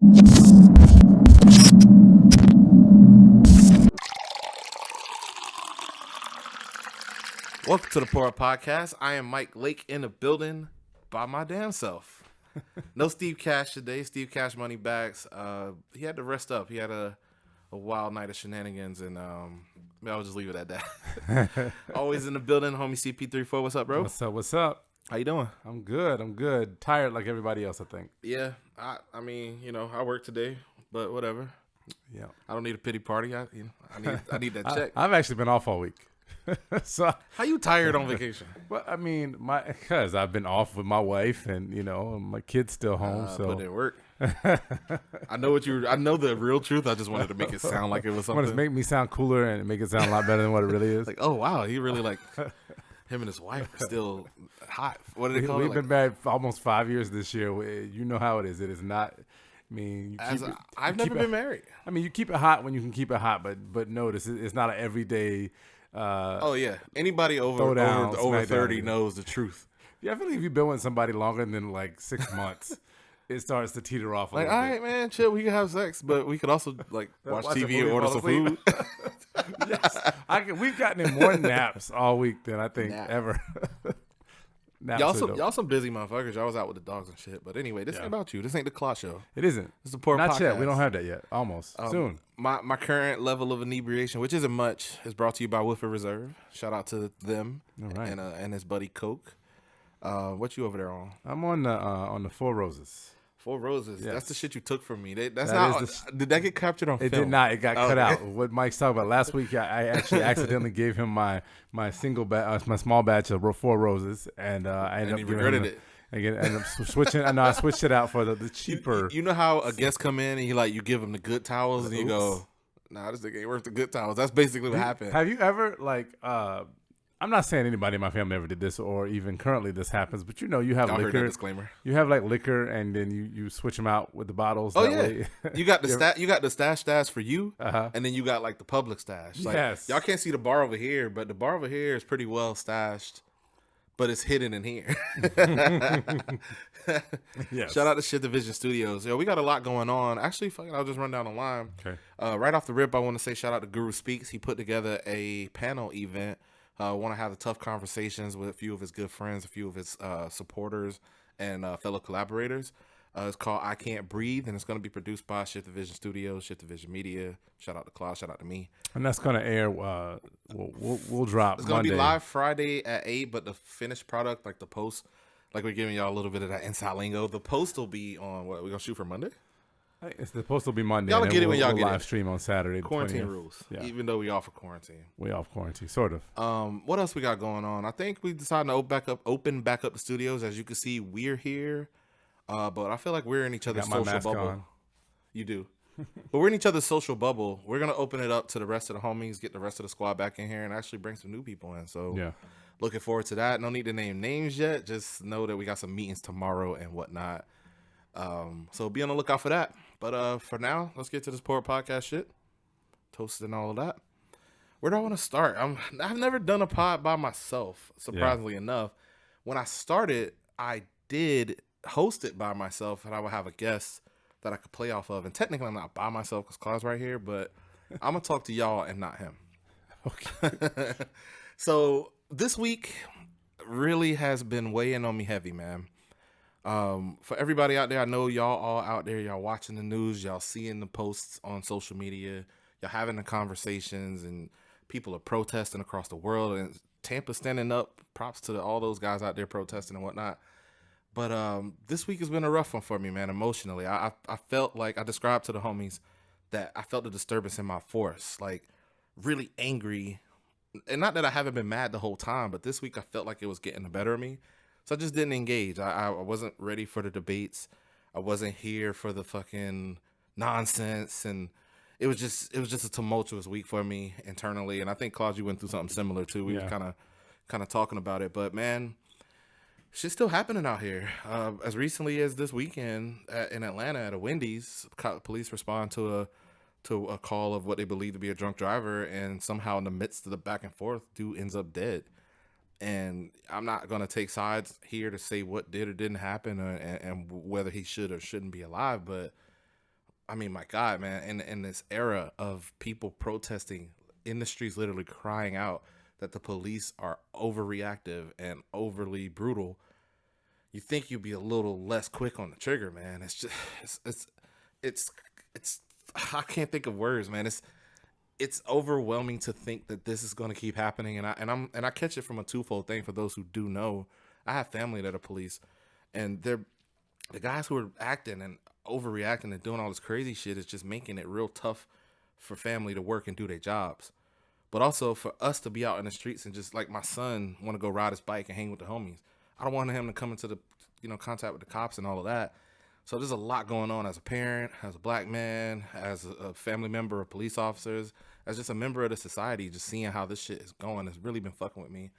Welcome to the Pour Up Podcast. I am Mike Lake in the building by my damn self. No Steve Cash today. Steve Cash money backs. He had to rest up. He had a wild night of shenanigans, and I'll just leave it at that. Always in the building, homie CP34. What's up, bro? What's up? How you doing? I'm good. Tired like everybody else, I think. Yeah, I mean, I work today, but whatever. Yeah, I don't need a pity party. I need that check. I've actually been off all week. So how you tired on vacation? Well, I mean, because I've been off with my wife, and my kid's still home. So put in work. I know the real truth. I just wanted to make it sound like it was something. I want to make me sound cooler and make it sound a lot better than what it really is. Like, oh wow, he really him and his wife are still hot. What do they call it? We've been married for almost 5 years this year. You know how it is. It is not. I mean, I've never been married. I mean, you keep it hot when you can keep it hot, but notice it's not an everyday. Oh yeah, anybody over 30 knows the truth. Yeah, I feel like if you've been with somebody longer than like 6 months, it starts to teeter off. Like, all right, man, chill. We can have sex, but we could also like watch TV and order some food. Yes, we've gotten in more naps all week than I think ever. Y'all some busy motherfuckers. Y'all was out with the dogs and shit. But anyway, this ain't about you. This ain't the Clock Show. It isn't. It's the Poor Not Podcast. yet. We don't have that yet. Almost. Soon. My current level of inebriation, which isn't much, is brought to you by Woodford Reserve. Shout out to them and his buddy Coke. What you over there on? I'm on the Four Roses. Four Roses. Yes. That's the shit you took from me. Did that get captured on film? It did not. It got cut out. What Mike's talking about last week, I actually accidentally gave him my small batch of Four Roses, and I ended up regretted it. Again, and switching. I know I switched it out for the cheaper. You know how a guest come in and you give them the good towels and you go, nah, this thing ain't worth the good towels. That's basically what happened. Have you ever I'm not saying anybody in my family ever did this, or even currently this happens, but you have Y'all liquor. Heard that disclaimer. You have like liquor, and then you switch them out with the bottles. Oh yeah, you got the stash for you, and then you got like the public stash. Like, yes, y'all can't see the bar over here, but the bar over here is pretty well stashed, but it's hidden in here. Yes. Shout out to Shit Division Studios. Yo, we got a lot going on. Actually, I'll just run down the line. Okay. Right off the rip, I want to say shout out to Guruspeaks. He put together a panel event. Want to have the tough conversations with a few of his good friends, a few of his supporters, and fellow collaborators. It's called I Can't Breathe, and it's going to be produced by Shit Division Studios, Shit Division Media. Shout out to Claude, shout out to me. And that's going to air. We'll drop. It's going to be live Friday at 8, but the finished product, like the post, like we're giving y'all a little bit of that inside lingo. The post will be on what? We're going to shoot for Monday? It's supposed to be Monday. Y'all get it when y'all get it. Live stream on Saturday. Quarantine rules. Yeah. Even though we off of quarantine. We off quarantine, sort of. What else we got going on? I think we decided to open back up the studios. As you can see, we're here. But I feel like we're in each other's social bubble. On. You do. But we're in each other's social bubble. We're going to open it up to the rest of the homies, get the rest of the squad back in here, and actually bring some new people in. So yeah, looking forward to that. No need to name names yet. Just know that we got some meetings tomorrow and whatnot. So be on the lookout for that. But for now, let's get to this Poor Podcast shit. Toasted and all of that. Where do I want to start? I've never done a pod by myself, surprisingly enough. When I started, I did host it by myself, and I would have a guest that I could play off of. And technically, I'm not by myself because Claude's right here, but I'm going to talk to y'all and not him. Okay. So this week really has been weighing on me heavy, man. For everybody out there, I know y'all all out there, y'all watching the news, y'all seeing the posts on social media, y'all having the conversations, and people are protesting across the world, and Tampa standing up. Props to all those guys out there protesting and whatnot. But this week has been a rough one for me, man, emotionally. I felt like I described to the homies that I felt a disturbance in my force, like really angry. And not that I haven't been mad the whole time, but this week I felt like it was getting the better of me. So I just didn't engage. I wasn't ready for the debates. I wasn't here for the fucking nonsense. And it was just a tumultuous week for me internally. And I think, Claude, you went through something similar too. We were kind of talking about it. But man, shit's still happening out here. As recently as this weekend in Atlanta at a Wendy's, police respond to a call of what they believe to be a drunk driver, and somehow in the midst of the back and forth, dude ends up dead. And I'm not going to take sides here to say what did or didn't happen and whether he should or shouldn't be alive. But I mean, my God, man, in this era of people protesting in the streets, literally crying out that the police are overreactive and overly brutal, you think you'd be a little less quick on the trigger, man. It's just, it's I can't think of words, man. It's overwhelming to think that this is going to keep happening, and I catch it from a twofold thing. For those who do know, I have family that are police, and they're the guys who are acting and overreacting and doing all this crazy shit is just making it real tough for family to work and do their jobs. But also for us to be out in the streets and just like my son want to go ride his bike and hang with the homies. I don't want him to come into the contact with the cops and all of that. So there's a lot going on as a parent, as a black man, as a family member of police officers, as just a member of the society. Just seeing how this shit is going has really been fucking with me.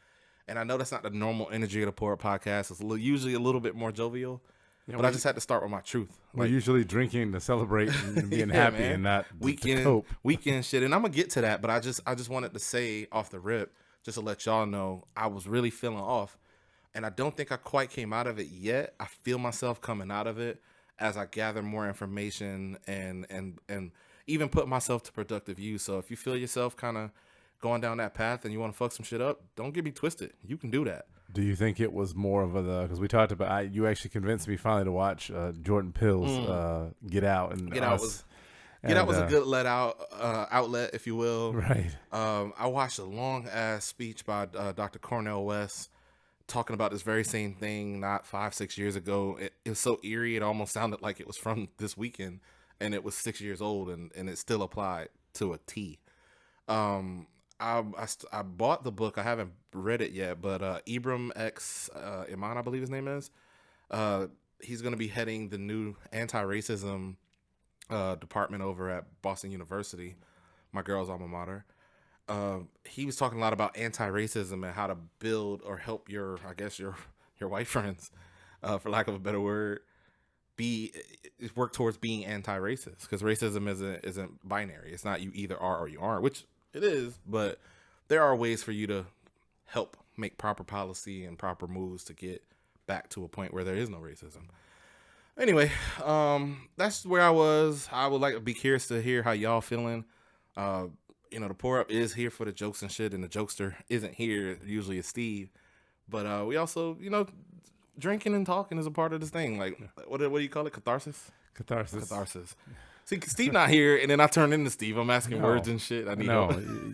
And I know that's not the normal energy of the Pour Up podcast. It's usually a little bit more jovial. Yeah, but I just had to start with my truth. We're usually drinking to celebrate and being happy, man. And not to cope. Weekend shit. And I'm gonna get to that, but I just wanted to say off the rip, just to let y'all know, I was really feeling off, and I don't think I quite came out of it yet. I feel myself coming out of it as I gather more information and even put myself to productive use. So if you feel yourself kind of going down that path and you want to fuck some shit up, don't get me twisted. You can do that. Do you think it was more of because we talked about, you actually convinced me finally to watch Jordan Peele's Get Out. And Get Out was a good outlet, if you will. Right. I watched a long ass speech by Dr. Cornel West talking about this very same thing not 5-6 years ago. It was so eerie, it almost sounded like it was from this weekend, and it was 6 years old, and it still applied to a T. I bought the book. I haven't read it yet, but Ibram X. Iman, I believe his name is. He's going to be heading the new anti-racism department over at Boston University, my girl's alma mater. He was talking a lot about anti-racism and how to build or help your white friends, for lack of a better word, work towards being anti-racist, because racism isn't binary. It's not you either are or you aren't, which it is, but there are ways for you to help make proper policy and proper moves to get back to a point where there is no racism. Anyway, that's where I was. I would like to be curious to hear how y'all feeling. The Pour Up is here for the jokes and shit, and the jokester isn't here. Usually it's Steve. But we also, drinking and talking is a part of this thing. Like, what do you call it? Catharsis? Catharsis. See, Steve not here, and then I turn into Steve. I'm asking words and shit. I need help.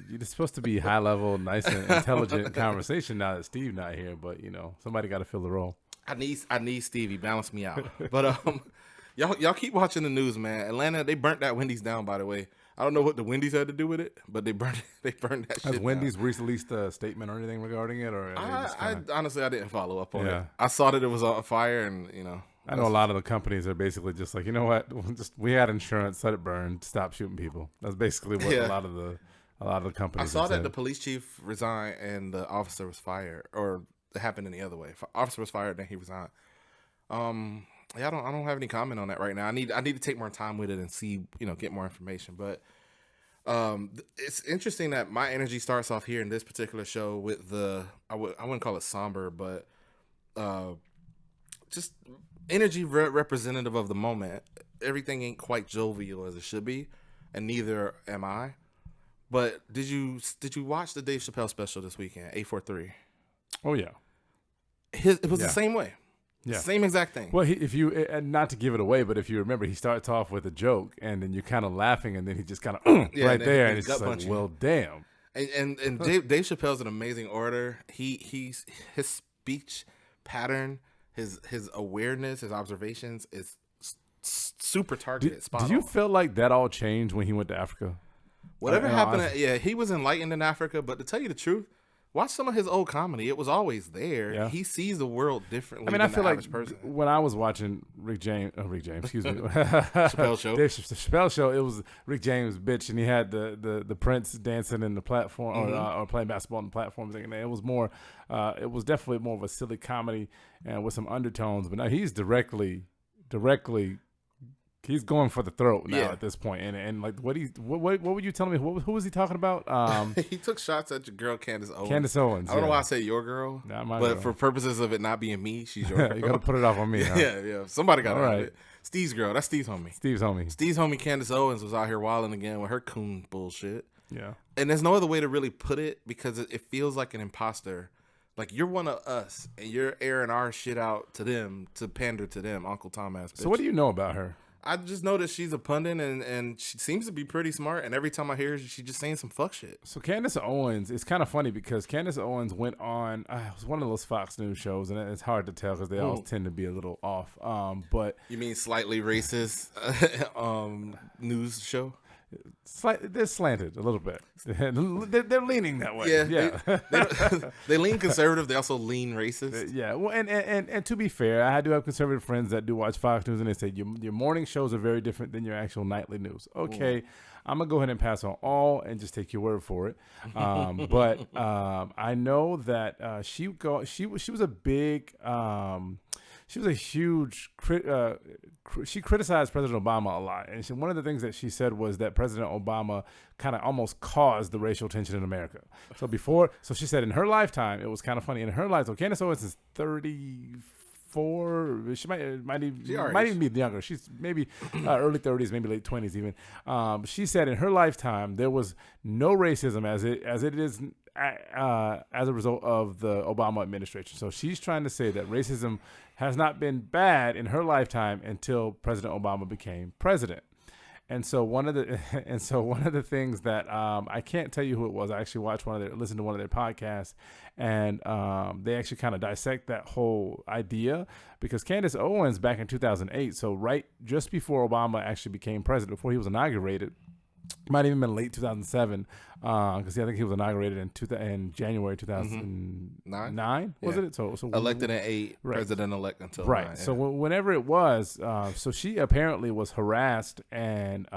You're supposed to be high level, nice and intelligent conversation now that Steve not here. But somebody got to fill the role. I need Steve. He balanced me out. But y'all keep watching the news, man. Atlanta, they burnt that Wendy's down. By the way, I don't know what the Wendy's had to do with it, but they burned that shit. Has Wendy's released a statement or anything regarding it, or honestly, I didn't follow up on it. I saw that it was on fire, and I know a lot of the companies are basically just like, you know what, we had insurance, let it burn, stop shooting people. That's basically what a lot of the companies. I saw that the police chief resigned and the officer was fired, or it happened in the other way. Officer was fired, then he resigned. I don't have any comment on that right now. I need to take more time with it and see, get more information. But it's interesting that my energy starts off here in this particular show with I wouldn't call it somber, but just energy representative of the moment. Everything ain't quite jovial as it should be, and neither am I. But did you watch the Dave Chappelle special this weekend, 843? Oh yeah, it was the same way. Yeah. Same exact thing. Well, if you not to give it away, but if you remember, he starts off with a joke, and then you're kind of laughing, and then he just kind of right there, and it's just like, well, damn. And Dave Chappelle's an amazing orator. His speech pattern, his awareness, his observations is super targeted. Did you feel like that all changed when he went to Africa? Whatever happened, he was enlightened in Africa. But to tell you the truth, watch some of his old comedy. It was always there. Yeah. He sees the world differently. I feel like person. When I was watching Rick James, excuse me, Chappelle show. The Chappelle show. It was Rick James, bitch, and he had the Prince dancing in the platform or playing basketball on the platforms. And it was more. It was definitely more of a silly comedy and with some undertones. But now he's directly. He's going for the throat now at this point, and like what were you telling me? Who was he talking about? He took shots at your girl Candace Owens. Candace Owens. I don't know why I say your girl, but for purposes of it not being me, she's your girl. You gotta put it off on me. Huh? Yeah. Somebody got it. Steve's girl. That's Steve's homie. Steve's homie. Steve's homie Candace Owens was out here wilding again with her coon bullshit. Yeah. And there's no other way to really put it because it feels like an imposter. Like, you're one of us, and you're airing our shit out to them to pander to them, Uncle Tom ass bitch. So what do you know about her? I just know that she's a pundit, and she seems to be pretty smart, and every time I hear her, she's just saying some fuck shit. So Candace Owens, it's kind of funny because Candace Owens went on, it was one of those Fox News shows, and it's hard to tell because they all tend to be a little off. But you mean slightly racist news show? They're slanted a little bit. They're leaning that way. Yeah. They lean conservative. They also lean racist. Yeah. Well, and to be fair, I do have conservative friends that do watch Fox News, and they say your morning shows are very different than your actual nightly news. Okay, I'm gonna go ahead and pass on all and just take your word for it. But I know that she was a big. She was a huge she criticized President Obama a lot. And one of the things that she said was that President Obama kind of almost caused the racial tension in America. So she said in her lifetime, it was kind of funny. In her lifetime, Candace Owens is 34. She might even be younger. She's maybe early 30s, maybe late 20s even. She said in her lifetime, there was no racism as it is as a result of the Obama administration. So she's trying to say that racism has not been bad in her lifetime until President Obama became president. And so one of the things that I can't tell you who it was. I actually listened to one of their podcasts, and they actually kind of dissect that whole idea because Candace Owens back in 2008, so right just before Obama actually became president, before he was inaugurated. Might even been late 2007, because I think he was inaugurated in January 2009. Was it? So elected in 8, right. President-elect until 9. Right. So whenever it was, so she apparently was harassed, and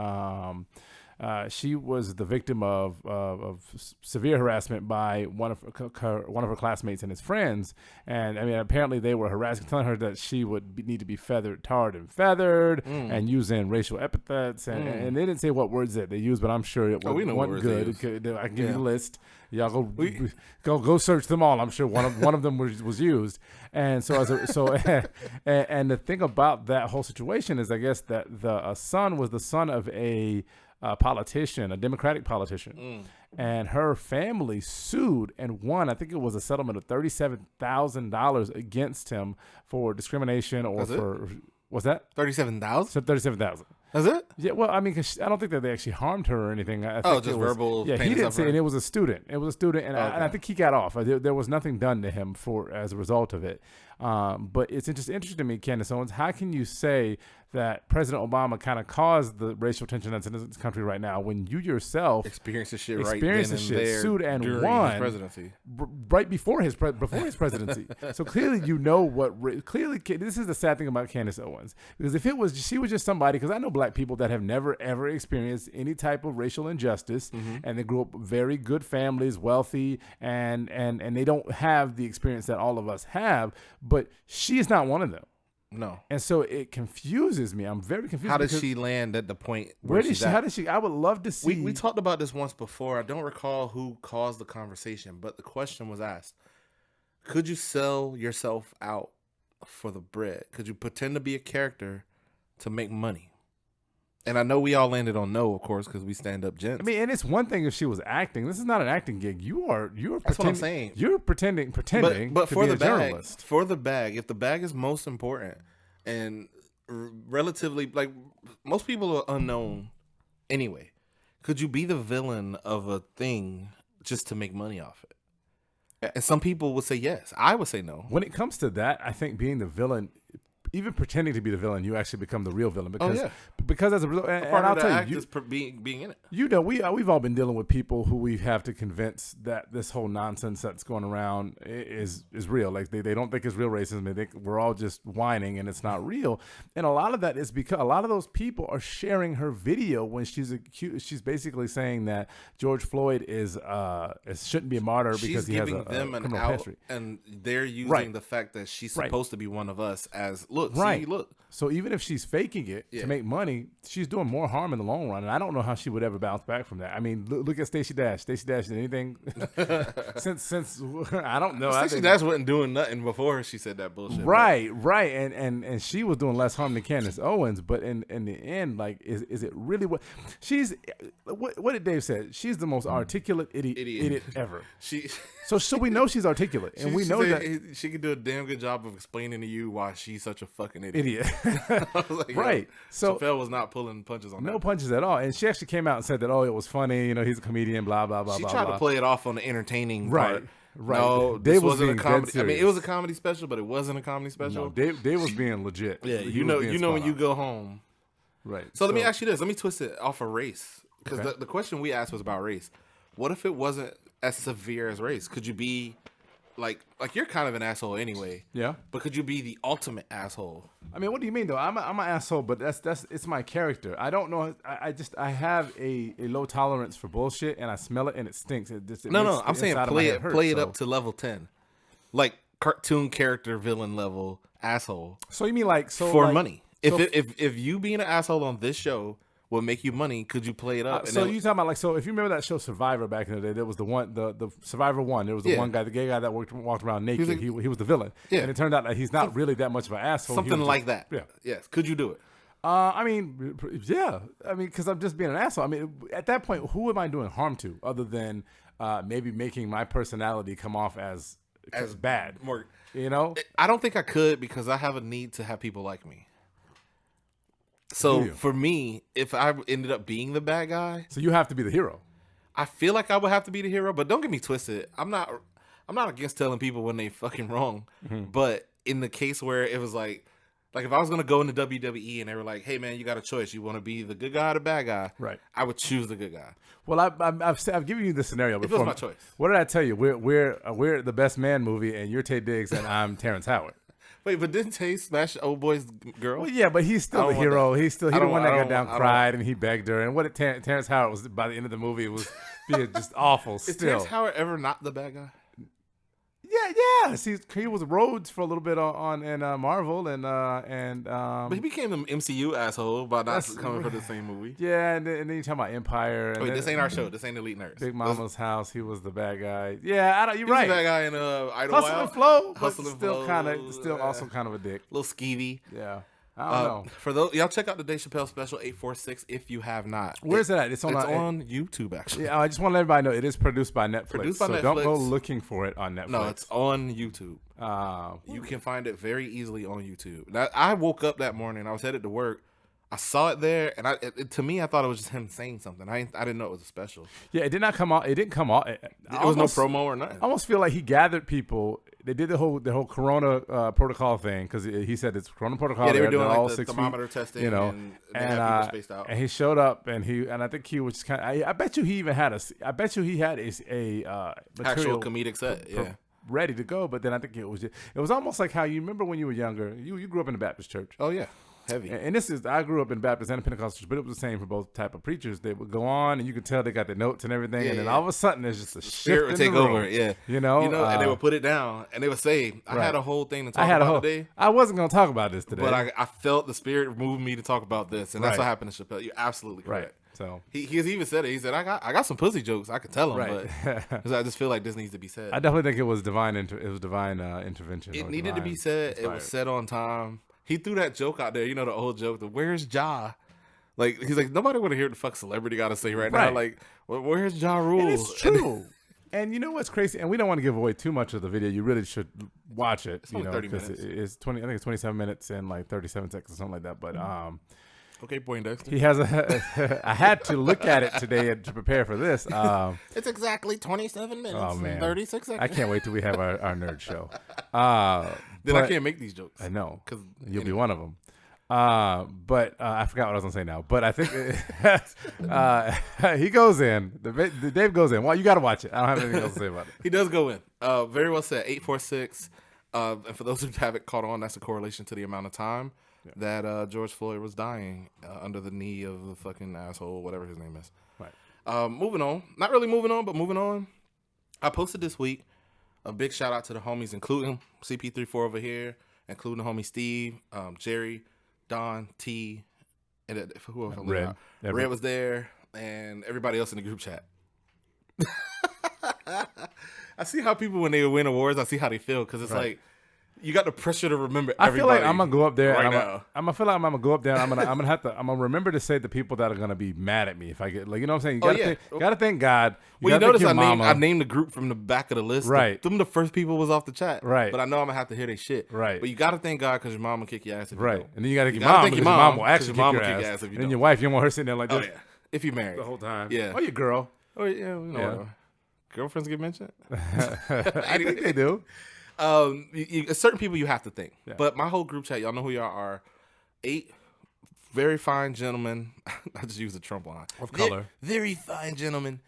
she was the victim of severe harassment by one of her classmates and his friends. And I mean, apparently they were harassing, telling her that she would need to be tarred and feathered, and using racial epithets. And they didn't say what words that they used, but I'm sure it wasn't good. I can give you the list. Y'all go search them all. I'm sure one of them was used. And so and the thing about that whole situation is, I guess that the son was the son of a politician, a Democratic politician, and her family sued and won. I think it was a settlement of $37,000 against him for discrimination was that $37,000? So $37,000. That's it? Yeah. Well, I mean, 'cause I don't think that they actually harmed her or anything. I think just verbal. Yeah, he didn't say, and it was a student. It was a student, and I think he got off. There was nothing done to him as a result of it. But it's interesting to me, Candace Owens. How can you say that President Obama kind of caused the racial tension that's in this country right now when you yourself experienced this shit sued and won his presidency, right before his presidency? So clearly, you know this is the sad thing about Candace Owens, because if she was just somebody, because I know black people that have never ever experienced any type of racial injustice, and they grew up very good families, wealthy, and they don't have the experience that all of us have, but she is not one of them. No. And so it confuses me. I'm very confused. How did she land at the point where she's at? How did she? I would love to see. We talked about this once before. I don't recall who caused the conversation, but the question was asked: could you sell yourself out for the bread? Could you pretend to be a character to make money? And I know we all landed on no, of course, because we stand up gents. I mean, and it's one thing if she was acting. This is not an acting gig. You're That's what I'm saying. You're pretending but to for be the a bag, journalist. For the bag, if the bag is most important and relatively, like, most people are unknown anyway, could you be the villain of a thing just to make money off it? And some people would say yes. I would say no. When it comes to that, I think being the villain, even pretending to be the villain, you actually become the real villain because as a result, and I'll tell you, being in it. You know, we've all been dealing with people who we have to convince that this whole nonsense that's going around is real. Like they don't think it's real racism. They think we're all just whining and it's not real. And a lot of that is because a lot of those people are sharing her video when she's basically saying that George Floyd shouldn't be a martyr because he has a criminal history. And they're using the fact that she's supposed to be one of us as look. look, Right. see, look. So even if she's faking it to make money, she's doing more harm in the long run. And I don't know how she would ever bounce back from that. I mean, look at Stacey Dash. Stacey Dash did anything since I don't know. Stacey Dash wasn't doing nothing before she said that bullshit. Right. And she was doing less harm than Candace Owens. But in the end, like, is it really what she's? What did Dave say? She's the most articulate idiot ever. So we know she's articulate, and we know that she could do a damn good job of explaining to you why she's such a fucking idiot. Like, right. So Chappelle was not pulling punches on that. No punches at all. And she actually came out and said that, oh, it was funny. You know, he's a comedian, blah, blah, blah, she blah. tried to play it off on the entertaining part. Right. No, Dave this was wasn't a being comedy. dead I mean, it serious. was a comedy special, but it wasn't a comedy special. No, Dave was being legit. Yeah, He you was being know when spot you on. go home. Right. So let me ask you this. Let me twist it off of race. Because Okay. the question we asked was about race. What if it wasn't as severe as race? Could you be like you're kind of an asshole anyway. Yeah. But could you be the ultimate asshole? I mean, what do you mean though? I'm an asshole, but that's it's my character. I don't know. I have a low tolerance for bullshit, and I smell it and it stinks. No. I'm saying play it so. up to level 10, like cartoon character villain level asshole. So you mean like money? If you being an asshole on this show will make you money, could you play it up? So you talking about like, so if you remember that show Survivor back in the day, there was the one, the Survivor one. There was the one guy, the gay guy that walked around naked. He was the villain. Yeah. And it turned out that he's not really that much of an asshole. Something like that. Yeah. Yes. Could you do it? I mean, yeah. I mean, because I'm just being an asshole. I mean, at that point, who am I doing harm to other than maybe making my personality come off as bad? More, you know? I don't think I could, because I have a need to have people like me. So for me, if I ended up being the bad guy, so you have to be the hero. I feel like I would have to be the hero, but don't get me twisted. I'm not against telling people when they fucking wrong. Mm-hmm. But in the case where it was like if I was gonna go into WWE and they were like, "Hey man, you got a choice. You want to be the good guy or the bad guy?" Right. I would choose the good guy. Well, I've given you the scenario before. It was my choice. What did I tell you? We're the Best Man movie, and you're Tay Diggs, and I'm Terrence Howard. Wait, but didn't Tay smash old boy's girl? Well, yeah, but he's still the hero. He's the one that got down, cried, and he begged her. And what did Terrence Howard was by the end of the movie was being just awful. Is Terrence Howard ever not the bad guy? Yeah. See, he was Rhodes for a little bit on Marvel, and but he became an MCU asshole by not coming for the same movie. Yeah, and then you talking about Empire. And wait, this ain't our show. This ain't Elite Nerds. Big Mama's House. He was the bad guy. Yeah, you're right. He was the bad guy in Idlewild. Hustle and Flow. Hustle and Flow. Still also kind of a dick. A little skeevy. Yeah. I don't know. For those, y'all check out the Dave Chappelle special 846 if you have not. Where's it at? It's on YouTube, actually. Yeah, I just want to let everybody know it is produced by Netflix. So Netflix. Don't go looking for it on Netflix. No, it's on YouTube. You can find it very easily on YouTube. I woke up that morning. I was headed to work. I saw it there, and to me, I thought it was just him saying something. I didn't know it was a special. Yeah, it did not come out. It didn't come out. It was no promo or nothing. I almost feel like he gathered people. They did the whole Corona protocol thing because he said it's Corona protocol. Yeah, they were doing all like the thermometer testing, you know, and people spaced out. And he showed up, and I think he was kind of. I bet you he even had a actual comedic set. Yeah. Ready to go, but then I think it was almost like how you remember when you were younger. You grew up in the Baptist church. Oh yeah. Heavy. And I grew up in Baptist and Pentecostal, but it was the same for both type of preachers. They would go on, and you could tell they got the notes and everything, and then all of a sudden there's just a spirit would take over. Yeah, you know, and they would put it down, and they would say, "I had a whole thing to talk about today." I wasn't going to talk about this today, but I felt the spirit move me to talk about this, and that's what happened to Chappelle. You're absolutely correct. Right. So he even said it. He said, "I got some pussy jokes. I could tell him, but I just feel like this needs to be said." I definitely think it was divine. Intervention. It needed to be said. It was said on time. He threw that joke out there, you know, the old joke, the "Where's Ja?" Like, he's like, nobody want to hear what the fuck celebrity got to say right now. Like, where's Ja Rule? And it's true. And you know what's crazy? And we don't want to give away too much of the video. You really should watch it. It's only 30 minutes. It's 20. I think it's 27 minutes and like 37 seconds or something like that. But okay, Poindexter. He has I had to look at it today to prepare for this. It's exactly 27 minutes and 36 seconds. I can't wait till we have our nerd show. Then I can't make these jokes. I know, because you'll be one of them. But I forgot what I was gonna say now. But I think he goes in. Dave goes in. Well, you got to watch it. I don't have anything else to say about it. He does go in. Very well said. 846. And for those who haven't caught on, that's a correlation to the amount of time that George Floyd was dying under the knee of the fucking asshole, whatever his name is. Right. Moving on. Not really moving on, but moving on. I posted this week a big shout out to the homies, including CP34 over here including the homie Steve, Jerry, Don, T, and who else? Red. Red was there, and everybody else in the group chat. I see how people, when they win awards, I see how they feel, because it's like you got the pressure to remember everybody. I feel like I'm gonna go up there right and now. I'm gonna feel like I'm gonna go up there. And I'm gonna remember to say the people that are gonna be mad at me if I get, like, you know what I'm saying. You gotta thank God. Well, you notice I mama. named the group from the back of the list. Right. Them the first people was off the chat. Right. But I know I'm gonna have to hear their shit. Right. But you gotta thank God, because your mom will kick your ass if you don't. And then you gotta You get gotta mom thank because your your mom will because actually your mom kick will your kick ass. your ass if you And don't. your wife, you don't want her sitting there like Oh this yeah. If you're married the whole time. Yeah. Oh, your girl. Oh yeah. You know, girlfriends get mentioned. I think they do. Certain people you have to thank. Yeah. But my whole group chat, y'all know who y'all are. 8 very fine gentlemen. I just used the Trump line. Of color. Very fine gentlemen.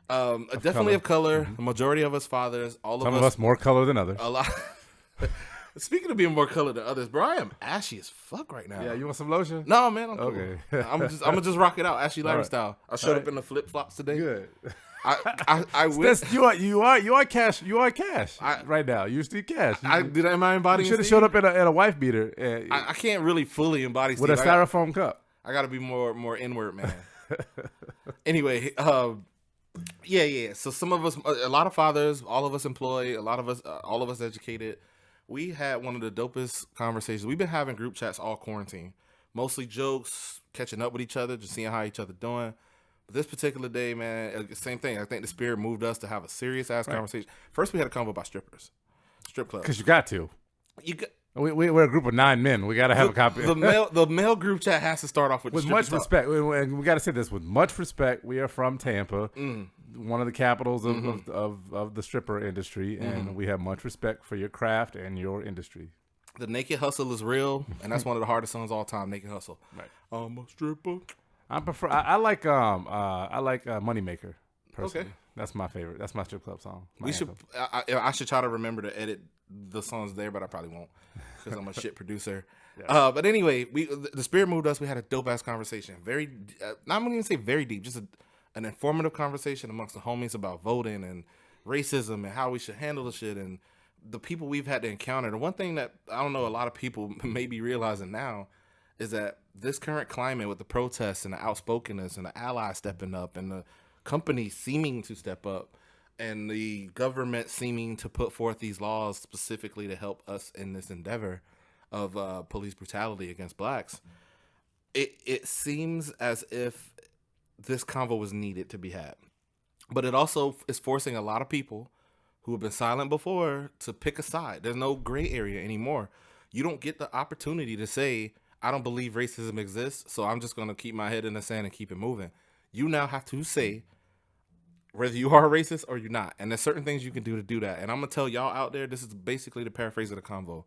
Definitely of color. Mm-hmm. The majority of us fathers. Some of us more color than others. A lot. Speaking of being more color than others, bro, I am ashy as fuck right now. Yeah, you want some lotion? No, man, I'm cool. Okay. I'm gonna just rock it out, Ashley Larry right. style. I showed up in the flip flops today. Good. I went. You are cash. You are cash right now. You're still cash. Am I embodying? You should have Steve? showed up in a wife beater I can't really fully embody with Steve. a styrofoam cup. I got to be more inward, man. Anyway, yeah. So some of us, a lot of fathers, all of us employed, a lot of us, all of us educated. We had one of the dopest conversations. We've been having group chats all quarantine, mostly jokes, catching up with each other, just seeing how each other doing. But this particular day, man, same thing. I think the spirit moved us to have a serious ass conversation. First, we had a convo about strip clubs. Because you got to. We're a group of 9 men. We got to have a copy. The male group chat has to start off with much respect. We got to say this with much respect. We are from Tampa, one of the capitals of the stripper industry, and we have much respect for your craft and your industry. The Naked Hustle is real, and that's one of the hardest songs of all time. Naked Hustle. Right. I'm a stripper. I like Moneymaker personally. Okay. That's my favorite. That's my strip club song. I should try to remember to edit the songs there, but I probably won't because I'm a shit producer. Yeah. But anyway, the spirit moved us. We had a dope ass conversation. Very, not even say very deep, just an informative conversation amongst the homies about voting and racism and how we should handle the shit and the people we've had to encounter. The one thing that I don't know a lot of people may be realizing now is that this current climate with the protests and the outspokenness and the allies stepping up and the companies seeming to step up and the government seeming to put forth these laws specifically to help us in this endeavor of police brutality against blacks, it seems as if this convo was needed to be had. But it also is forcing a lot of people who have been silent before to pick a side. There's no gray area anymore. You don't get the opportunity to say, I don't believe racism exists, so I'm just going to keep my head in the sand and keep it moving. You now have to say whether you are a racist or you're not. And there's certain things you can do to do that. And I'm going to tell y'all out there, this is basically the paraphrase of the convo.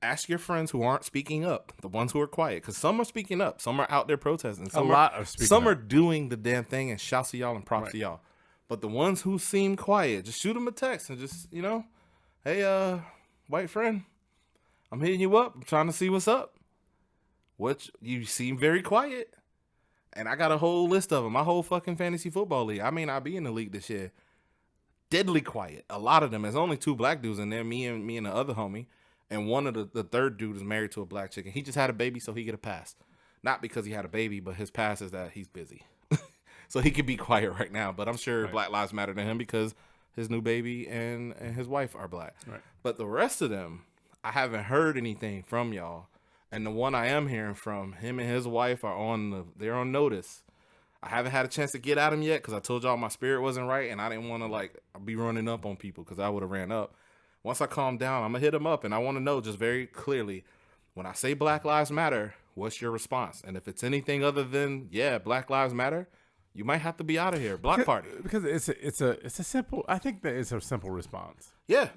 Ask your friends who aren't speaking up, the ones who are quiet, because some are speaking up. Some are out there protesting. Some are doing the damn thing, and shouts to y'all and props to y'all. But the ones who seem quiet, just shoot them a text and just, hey, white friend, I'm hitting you up. I'm trying to see what's up. You seem very quiet. And I got a whole list of them. My whole fucking fantasy football league. I may not be in the league this year. Deadly quiet. A lot of them. There's only 2 black dudes in there, me and the other homie. And one of the third dude is married to a black chick. And he just had a baby, so he get a pass. Not because he had a baby, but his pass is that he's busy. So he could be quiet right now. But I'm sure Black Lives Matter to him because his new baby and his wife are black. Right. But the rest of them, I haven't heard anything from y'all. And the one I am hearing from, him and his wife they're on notice. I haven't had a chance to get at him yet because I told y'all my spirit wasn't right and I didn't want to be running up on people because I would have ran up. Once I calm down, I'm going to hit him up and I want to know just very clearly, when I say Black Lives Matter, what's your response? And if it's anything other than, Black Lives Matter, you might have to be out of here. Block party. Because it's a simple, I think that it's a simple response. Yeah.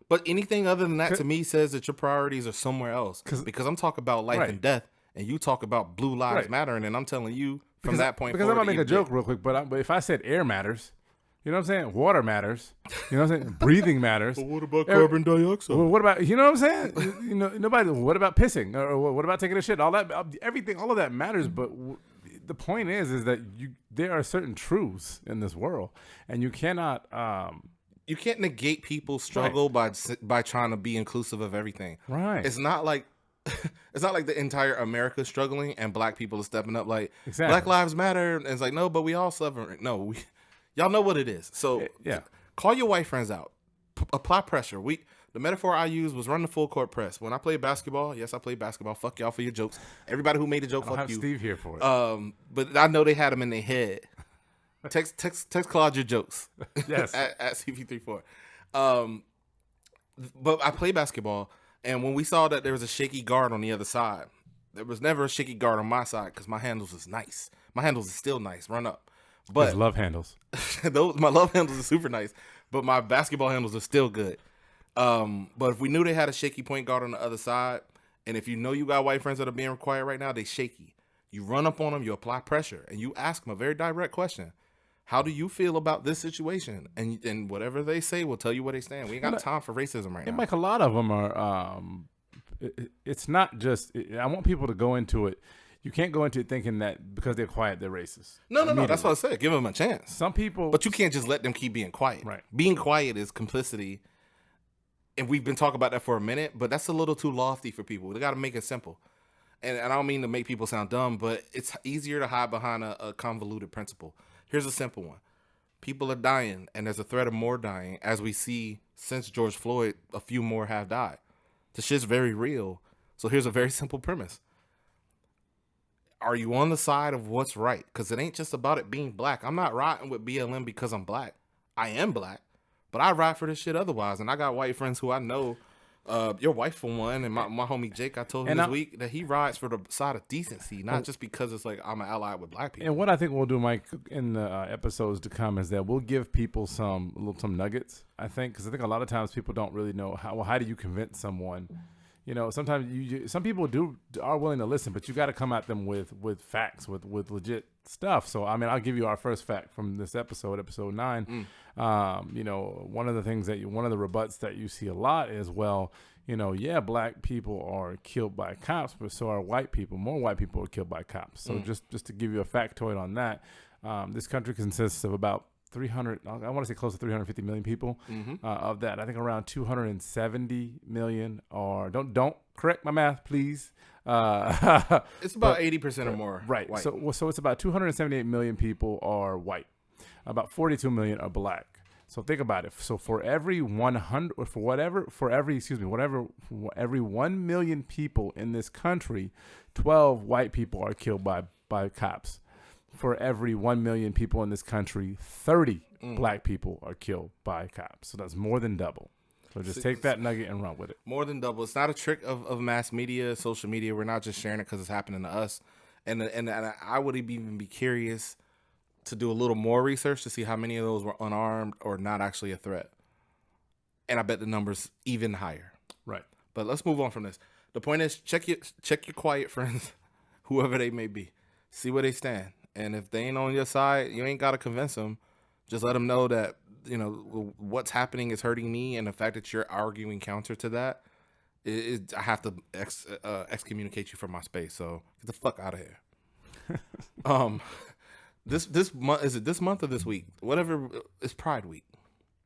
But anything other than that to me says that your priorities are somewhere else. Because I'm talking about life and death and you talk about blue lives mattering and I'm telling you from that point because forward. I'm going to make a joke real quick, but if I said air matters, you know what I'm saying? Water matters. You know what I'm saying? Breathing matters. But what about carbon dioxide? Well, what about, you know what I'm saying? What about pissing? Or what about taking a shit? All that, everything, all of that matters, but the point is that there are certain truths in this world, and you cannot you can't negate people's struggle by trying to be inclusive of everything. Right. It's not like it's not like the entire America is struggling and black people are stepping up like Black Lives Matter. And it's like, no, but we all suffer. No, y'all know what it is. So call your white friends out. Apply pressure. The metaphor I used was run the full court press. When I played basketball, yes, I played basketball. Fuck y'all for your jokes. Everybody who made a joke, fuck you. Steve here for it. But I know they had them in their head. Text Claude your jokes. Yes. at CP34. But I played basketball. And when we saw that there was a shaky guard on the other side, there was never a shaky guard on my side because my handles is nice. My handles is still nice. Run up. But his love handles. My love handles are super nice, but my basketball handles are still good. But if we knew they had a shaky point guard on the other side, and if you know you got white friends that are being quiet right now, they shaky. You run up on them, you apply pressure, and you ask them a very direct question. How do you feel about this situation? And whatever they say will tell you where they stand. We ain't got time for racism right now. Like a lot of them are. It's not just. I want people to go into it. You can't go into it thinking that because they're quiet, they're racist. No. That's what I said. Give them a chance. Some people, but you can't just let them keep being quiet. Right. Being quiet is complicity, and we've been talking about that for a minute. But that's a little too lofty for people. They got to make it simple. And I don't mean to make people sound dumb, but it's easier to hide behind a convoluted principle. Here's a simple one. People are dying, and there's a threat of more dying. As we see, since George Floyd, a few more have died. The shit's very real. So here's a very simple premise. Are you on the side of what's right? Because it ain't just about it being black. I'm not riding with BLM because I'm black. I am black, but I ride for this shit otherwise. And I got white friends who I know. Your wife for one, and my homie Jake, I told him this week that he rides for the side of decency, not just because it's like I'm an ally with black people. And what I think we'll do, Mike, in the episodes to come is that we'll give people some nuggets. I think because I think a lot of times people don't really know how do you convince someone. You know, sometimes some people are willing to listen, but you got to come at them with facts, with legit stuff. So I mean, I'll give you our first fact from this episode 9. You know, one of the rebuts that you see a lot is, well, you know, black people are killed by cops, but so are white people. More white people are killed by cops. So just to give you a factoid on that, this country consists of about 300, I want to say close to 350 million people. Of that, I think around 270 million are, don't correct my math, please. It's about 80% or more. Right. White. So it's about 278 million people are white. About 42 million are black. So think about it. So for every 1 million people in this country, 12 white people are killed by cops. For every 1 million people in this country, 30 black people are killed by cops. So that's more than double. So just take that nugget and run with it. More than double. It's not a trick of mass media, social media. We're not just sharing it because it's happening to us. And I would even be curious to do a little more research to see how many of those were unarmed or not actually a threat. And I bet the number's even higher. Right. But let's move on from this. The point is, check your quiet friends, whoever they may be. See where they stand. And if they ain't on your side, you ain't got to convince them. Just let them know that, you know, what's happening is hurting me. And the fact that you're arguing counter to that, I have to excommunicate you from my space. So get the fuck out of here. This month, is it this month or this week? Whatever, it's Pride Week.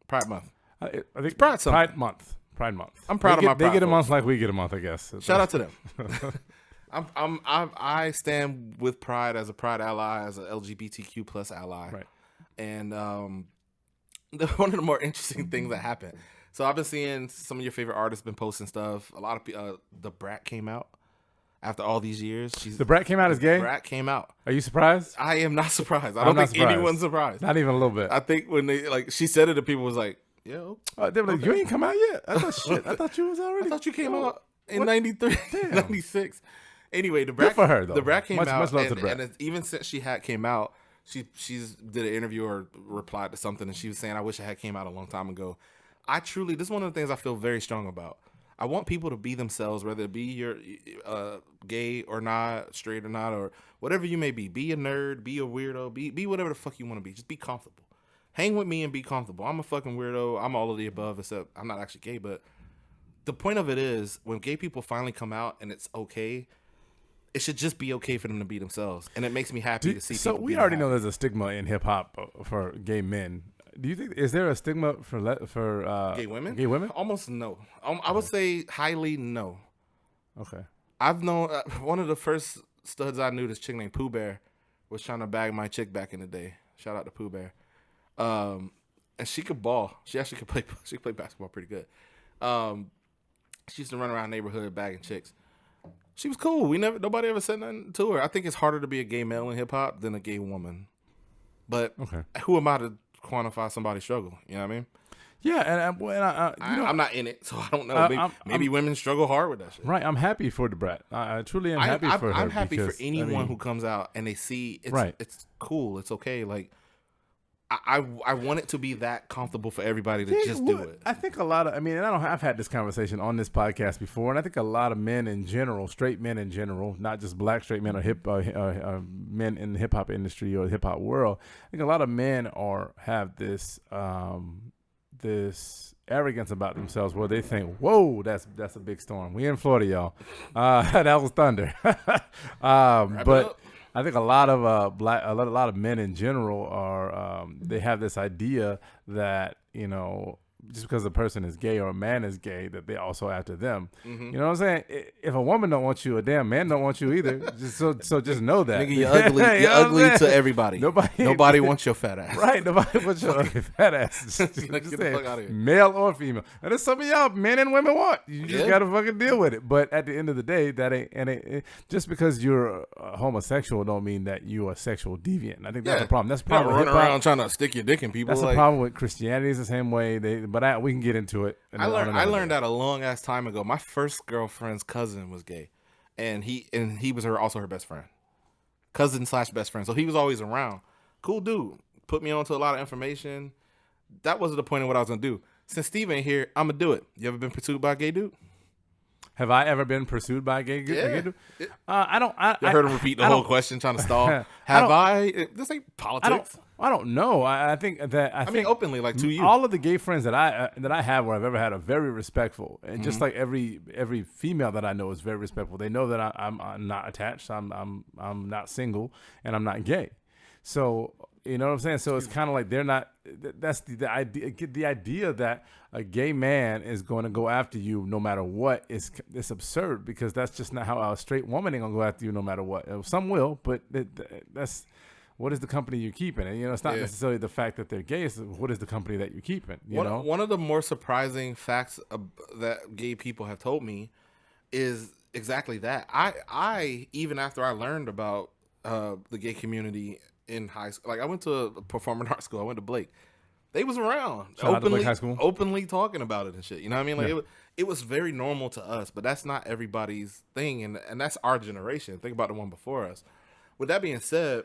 Pride Month. I think it's Pride Month. I'm proud of my Pride They get a month folks. like we get a month, I guess. Shout out to them. I stand with Pride as a Pride ally, as a LGBTQ plus ally. Right. And one of the more interesting things that happened. So I've been seeing some of your favorite artists been posting stuff. A lot of the Brat came out after all these years. The Brat came out as gay? The Brat came out. Are you surprised? I am not surprised. I don't think anyone's surprised. Not even a little bit. I think when she said it, the people was like, yo. They were like, you ain't come out yet? I thought shit. I thought you was already. I thought you came out in 93, 96. Anyway, the Brat, good for her, though. The Brat came out, much love to the Brat. and even since she came out, she's did an interview or replied to something, and she was saying, "I wish I had came out a long time ago." This is one of the things I feel very strong about. I want people to be themselves, whether it be you're gay or not, straight or not, or whatever you may be. Be a nerd, be a weirdo, be whatever the fuck you want to be. Just be comfortable. Hang with me and be comfortable. I'm a fucking weirdo. I'm all of the above, except I'm not actually gay. But the point of it is, when gay people finally come out and it's okay, it should just be okay for them to be themselves. And it makes me happy to see people. So we already know there's a stigma in hip hop for gay men. Do you think is there a stigma for Gay women? Gay women? Almost no. I would say highly no. Okay. I've known one of the first studs I knew. This chick named Pooh Bear was trying to bag my chick back in the day. Shout out to Pooh Bear. And she could ball. She actually could play. She could play basketball pretty good. She used to run around the neighborhood bagging chicks. She was cool. Nobody ever said nothing to her. I think it's harder to be a gay male in hip hop than a gay woman. But who am I to quantify somebody's struggle? You know what I mean? Yeah, I'm not in it, so I don't know. Maybe women struggle hard with that shit. Right, I'm happy for the brat. I truly am happy for her. I'm happy for anyone who comes out and they see it's cool, it's okay. Like I want it to be that comfortable for everybody to just do it. I think a lot of, I've had this conversation on this podcast before, and I think a lot of men in general, straight men in general, not just black straight men or men in the hip hop industry or the hip hop world. I think a lot of men have this this arrogance about themselves where they think, whoa, that's a big storm. We in Florida, y'all. That was thunder. But I think a lot of men in general are they have this idea that, just because a person is gay or a man is gay, that they also after them. Mm-hmm. You know what I'm saying? If a woman don't want you, a damn man don't want you either. Just know that. Nigga, you're ugly. You're ugly to everybody. Nobody wants your fat ass. Right. Nobody wants your ugly fat ass. Get the fuck out of here. Male or female. And that's some of y'all men and women want. You just gotta fucking deal with it. But at the end of the day, that ain't just because you're homosexual don't mean that you are a sexual deviant. I think that's a problem. That's a problem. Running around trying to stick your dick in people. That's a problem with Christianity. Is the same way. But we can get into it. I learned that a long ass time ago. My first girlfriend's cousin was gay, and he was also her best friend, cousin / best friend. So he was always around. Cool dude. Put me onto a lot of information. That wasn't the point of what I was gonna do. Since Steve ain't here, I'm gonna do it. You ever been pursued by a gay dude? Have I ever been pursued by a gay dude? I don't. You heard him repeat the whole question, trying to stall. Have I? This ain't politics. I don't know. I think that I think openly, like to you. All of the gay friends that I have or I've ever had are very respectful, and just like every female that I know is very respectful. They know that I'm not attached. I'm not single, and I'm not gay. So you know what I'm saying. So it's kind of like they're not. That's the idea. The idea that a gay man is going to go after you no matter what is absurd, because that's just not how a straight woman ain't gonna go after you no matter what. Some will, but that's. What is the company you're keeping? And, it's not necessarily the fact that they're gay. It's what is the company that you're keeping, One of the more surprising facts that gay people have told me is exactly that. I even after I learned about the gay community in high school, like I went to a performing arts school. I went to Blake. They was around openly talking about it and shit. You know what I mean? Like it was very normal to us, but that's not everybody's thing. And that's our generation. Think about the one before us. With that being said,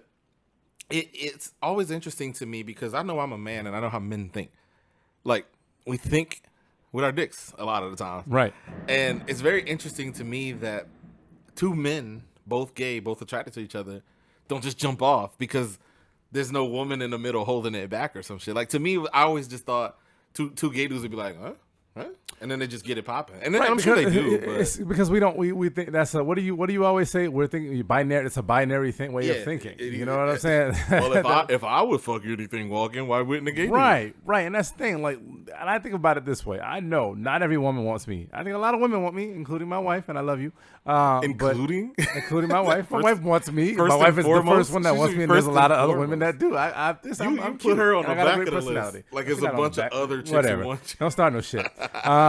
it's always interesting to me because I know I'm a man and I know how men think. Like, we think with our dicks a lot of the time. Right. And it's very interesting to me that two men, both gay, both attracted to each other, don't just jump off because there's no woman in the middle holding it back or some shit. Like, to me, I always just thought two gay dudes would be like, huh? And then they just get it popping, and then I'm sure they do. But it's because we think that's what do you always say? We're thinking binary. It's a binary way of thinking. You know what I'm saying? Well, if I would fuck anything walking, why wouldn't a gay do? Right, and that's the thing. Like, and I think about it this way. I know not every woman wants me. I think a lot of women want me, including my wife, and I love you. Including my wife. My wife wants me. My wife is the first one that wants me, and there's a lot of other women that do. I'm put her on the back of the list. Like it's a bunch of other chicks who want you. Don't start no shit.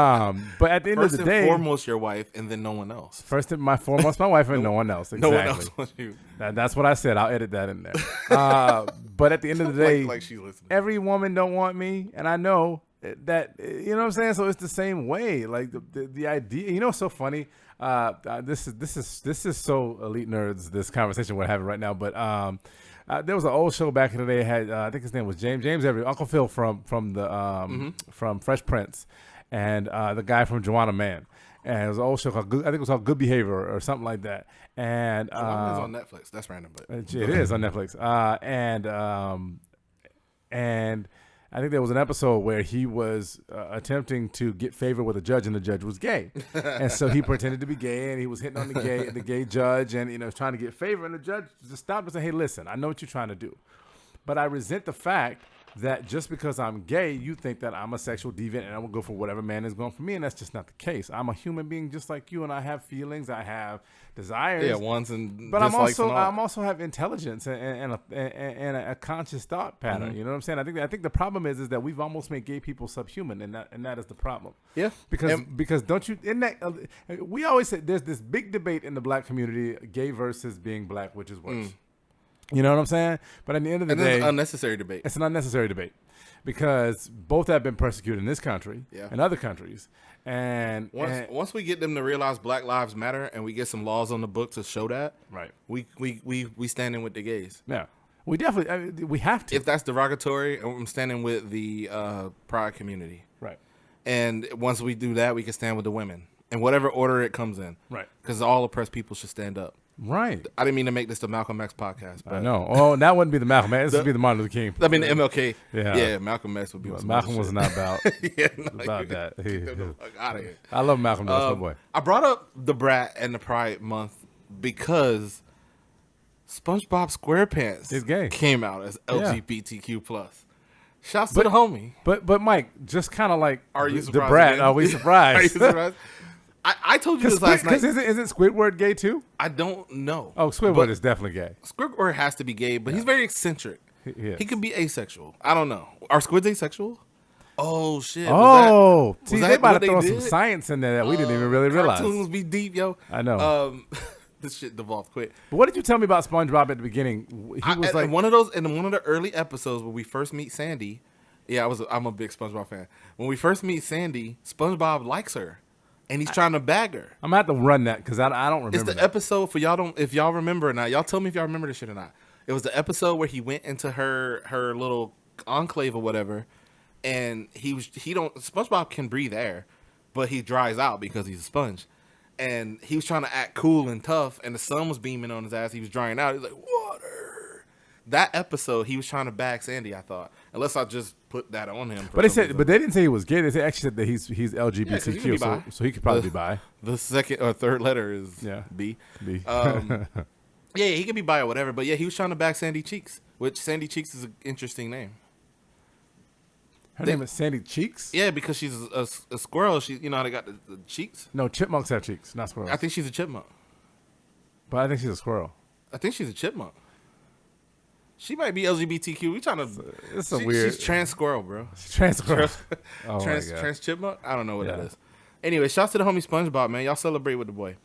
But at the end of the day, first and foremost your wife, and then no one else. First and foremost my wife, and no one else. Exactly. No one else wants you. That's what I said. I'll edit that in there. But at the end of the day, like she listening. Every woman don't want me, and I know that. You know what I'm saying? So it's the same way. Like the idea. It's so funny. This is so elite nerds. This conversation we're having right now, but there was an old show back in the day. Had I think his name was James Uncle Phil from Fresh Prince. And the guy from Joanna Man, and it was an old show called I think it was called Good Behavior or something like that. And it's on Netflix. That's random, but it is on Netflix. And I think there was an episode where he was attempting to get favor with a judge, and the judge was gay, and so he pretended to be gay, and he was hitting on the gay judge, and trying to get favor, and the judge just stopped and said, "Hey, listen, I know what you're trying to do, but I resent the fact that just because I'm gay, you think that I'm a sexual deviant and I will go for whatever man is going for me, and that's just not the case. I'm a human being just like you, and I have feelings, I have desires. Yeah, wants and but dislikes and all. I'm also have intelligence and a conscious thought pattern. You know what I'm saying? I think the problem is that we've almost made gay people subhuman, and that is the problem. Yeah, because don't you in that we always say there's this big debate in the black community, gay versus being black, which is worse. You know what I'm saying? But at the end of the day, it's an unnecessary debate. It's an unnecessary debate because both have been persecuted in this country and other countries. And once we get them to realize Black Lives Matter and we get some laws on the book to show that, right? We stand in with the gays. Yeah, we definitely we have to. If that's derogatory, I'm standing with the pride community. Right. And once we do that, we can stand with the women in whatever order it comes in. Right. Because all oppressed people should stand up. Right. I didn't mean to make this the Malcolm X podcast. But I know. Oh, that wouldn't be the Malcolm X. This would be the Martin Luther King. I mean, the MLK. Yeah. Malcolm X would be. Malcolm was not about about that. Get the fuck out of here. I love Malcolm. That's my boy. I brought up the Brat and the Pride Month because SpongeBob SquarePants is gay. Came out as LGBTQ plus. Shouts to the homie. But Mike, just kind of like are you the Brat? Are we surprised? Are you surprised? I told you this last night. Because isn't Squidward gay too? I don't know. Oh, Squidward is definitely gay. Squidward has to be gay, but he's very eccentric. He could be asexual. I don't know. Are squids asexual? Oh shit! See, they about to throw some science in there that we didn't even really realize. Cartoons be deep, yo. I know. This shit devolved quick. But what did you tell me about SpongeBob at the beginning? He was like one of those in one of the early episodes when we first meet Sandy. Yeah, I'm a big SpongeBob fan. When we first meet Sandy, SpongeBob likes her. And he's trying to bag her. I'm gonna have to run that because I don't remember. It's the episode for y'all. If y'all remember or not, y'all tell me if y'all remember this shit or not. It was the episode where he went into her little enclave or whatever, and SpongeBob can breathe air, but he dries out because he's a sponge. And he was trying to act cool and tough, and the sun was beaming on his ass. He was drying out. He's like, water. That episode, he was trying to bag Sandy, I thought. Unless I just put that on him. But they didn't say he was gay. They actually said that he's LGBTQ, so he could probably be bi. The second or third letter is B. B. Yeah, he could be bi or whatever. But yeah, he was trying to bag Sandy Cheeks, which Sandy Cheeks is an interesting name. Her name is Sandy Cheeks? Yeah, because she's a squirrel. She, you know how they got the cheeks? No, chipmunks have cheeks, not squirrels. I think she's a chipmunk. But I think she's a squirrel. I think she's a chipmunk. She might be LGBTQ. We trying to. Weird. She's trans squirrel, bro. Trans squirrel. Trans chipmunk. I don't know what that is. Anyway, shouts to the homie SpongeBob, man. Y'all celebrate with the boy.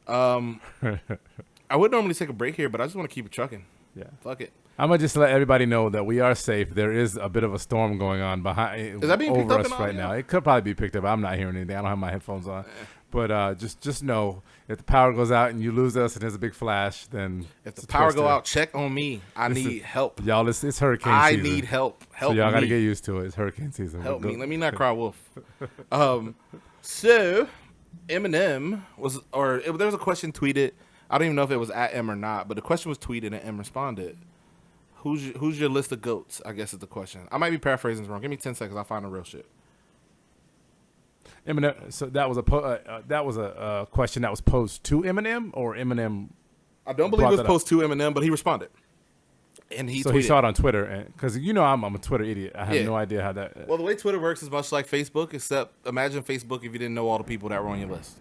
I would normally take a break here, but I just want to keep it trucking. Yeah. Fuck it. I'm gonna just let everybody know that we are safe. There is a bit of a storm going on behind. Is that being picked over up us right now? It could probably be picked up. I'm not hearing anything. I don't have my headphones on. But just know if the power goes out and you lose us and there's a big flash, then if the power go out, check on me. I need help, y'all. It's hurricane season. I need help. Help so y'all me. Gotta get used to it. It's hurricane season. Help me. Let me not cry wolf. So Eminem there was a question tweeted. I don't even know if it was at M or not, but the question was tweeted and M responded. Who's your list of goats? I guess is the question. I might be paraphrasing this wrong. Give me 10 seconds. I'll find the real shit. Eminem. So that was a question that was posed to Eminem or Eminem. I don't believe it was posed to Eminem, but he responded. And he saw it on Twitter, because I'm a Twitter idiot. I have no idea how that. Well, the way Twitter works is much like Facebook, except imagine Facebook if you didn't know all the people that were on your list.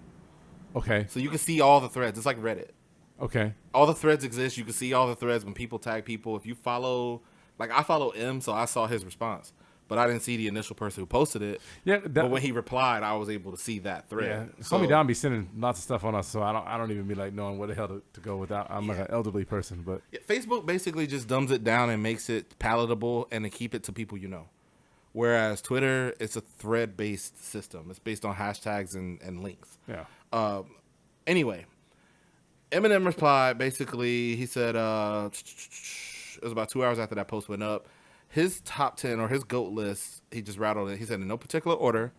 Okay. So you can see all the threads. It's like Reddit. Okay. All the threads exist. You can see all the threads when people tag people. If you follow, I follow M, so I saw his response, but I didn't see the initial person who posted it. Yeah. But when he replied, I was able to see that thread. Yeah. So, homie Don be sending lots of stuff on us, so I don't even be like knowing where the hell to go without. I'm like an elderly person, but Facebook basically just dumbs it down and makes it palatable and to keep it to people you know. Whereas Twitter, it's a thread-based system. It's based on hashtags and links. Yeah. Anyway. Eminem replied, basically, he said, it was about 2 hours after that post went up, his top 10 or his GOAT list, he just rattled it. He said, in no particular order.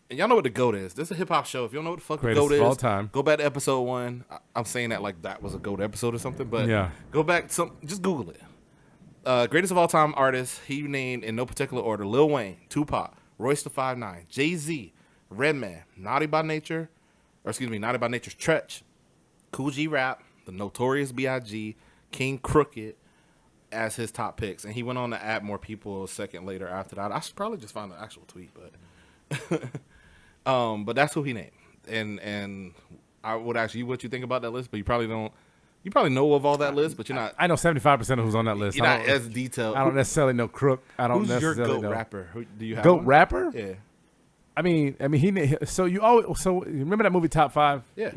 And y'all know what the GOAT is. This is a hip-hop show. If you don't know what the fuck the GOAT is, all time. Go back to episode 1. I'm saying that like that was a GOAT episode or something, but go back, just Google it. Greatest of all time artists, he named in no particular order, Lil Wayne, Tupac, Royce the 5'9", Jay-Z, Redman, Naughty by Nature's Tretch, Cool G Rap, the Notorious B.I.G., King Crooked, as his top picks, and he went on to add more people a second later after that. I should probably just find the actual tweet, but that's who he named. And I would ask you what you think about that list, but you probably don't. You probably know of all that list, but you're not. I know 75% of who's on that list. You're not as detailed. I don't necessarily know Crook. I don't Who's necessarily your GOAT know. rapper? Do you have GOAT one? rapper? Yeah. I mean, so you always you remember that movie Top 5? Yeah.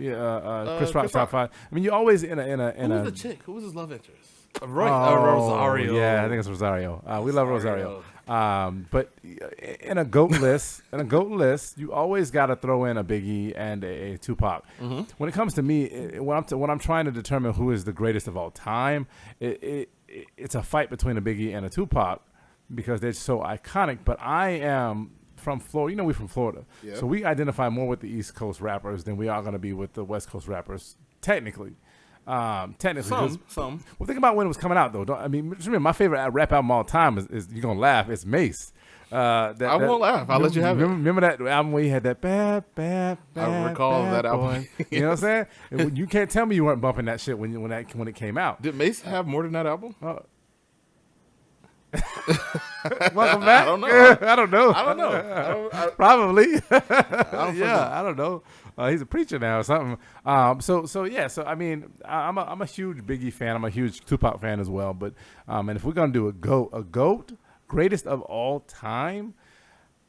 Chris Rock's Top 5. I mean, you always in a. Who was the chick? Who was his love interest? Rosario. Yeah, I think it's Rosario. We love Rosario. But in a GOAT list, you always got to throw in a Biggie and a Tupac. Mm-hmm. When it comes to me, when I'm trying to determine who is the greatest of all time, it's a fight between a Biggie and a Tupac because they're so iconic. But I am from Florida. You know, we're from Florida, Yep. so we identify more with the East Coast rappers than we are going to be with the West Coast rappers, technically. Some. Well, think about when it was coming out, though. Just remember, my favorite rap album of all time is you're gonna laugh. It's Mace. I won't laugh. I'll let you have it. Remember that album where you had that bad. I recall that album. You know what I'm saying? You can't tell me you weren't bumping that shit when it came out. Did Mace have more than that album? Welcome back. I don't know. I don't know. I don't know. Probably. don't I don't know. He's a preacher now or something. So I mean, I'm a huge Biggie fan. I'm a huge Tupac fan as well. But and if we're gonna do a GOAT, greatest of all time,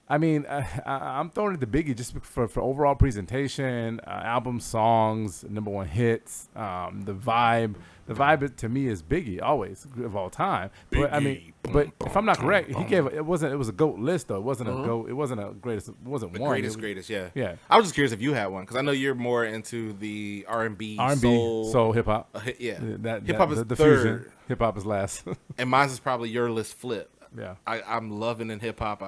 I mean, I'm throwing it to Biggie just for overall presentation, album songs, number one hits, the vibe. The vibe to me is Biggie always of all time. But I mean, but if I'm not correct, it was a GOAT list though. It wasn't a GOAT. It wasn't a greatest. It wasn't one. Greatest. Yeah. Yeah. I was just curious if you had one because I know you're more into the R&B, soul, hip hop. Yeah. Hip hop is the third. fusion. Hip hop is last. And mine's is probably your list flip. Yeah. I'm loving in hip hop.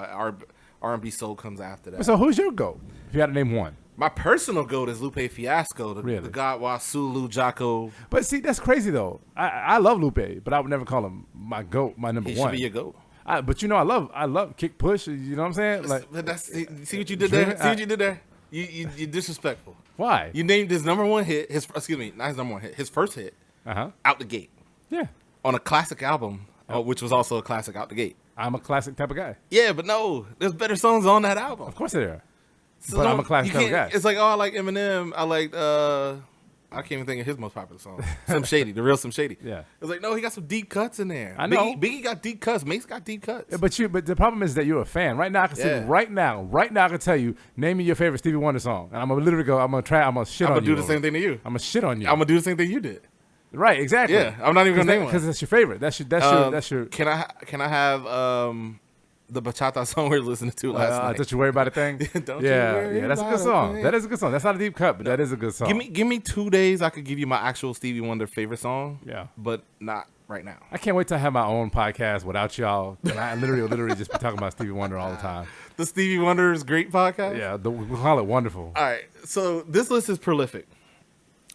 R&B soul comes after that. So who's your GOAT? If you had to name one. My personal GOAT is Lupe Fiasco, the God Wasulu Jocko. But see, that's crazy though. I love Lupe, but I would never call him my GOAT, my number He one. should be your GOAT. But you know, I love Kick Push. You know what I'm saying? Like, But see what you did there. See what you did there. You disrespectful. Why? You named his number one hit. Not his number one hit. His first hit. Out the gate. Yeah. On a classic album, which was also a classic out the gate. I'm a classic type of guy. Yeah, but no, there's better songs on that album. Of course there are. So but I'm a classic type of guy. It's like, I like Eminem. I like, I can't even think of his most popular song. Some Shady, the real Some Shady. Yeah. It's like, no, he got some deep cuts in there. I know. Biggie got deep cuts. Mace got deep cuts. Yeah, but the problem is that you're a fan. Right now, I can say right now I can tell you, name me your favorite Stevie Wonder song, and I'm gonna literally go. I'm gonna shit on you. I'm gonna do the same thing to you. I'm gonna shit on you. I'm gonna do the same thing you did. Right, exactly. Yeah, I'm not even gonna name one because that's your favorite. That's your. Can I have the bachata song we were listening to last night? Don't you worry about a thing? Don't you worry that's a good about song. a thing. That is a good song. That's not a deep cut, but that is a good song. Give me 2 days. I could give you my actual Stevie Wonder favorite song. Yeah, but not right now. I can't wait to have my own podcast without y'all. And I literally just be talking about Stevie Wonder all the time. The Stevie Wonder's Great podcast? Yeah, we call it Wonderful. All right, so this list is prolific.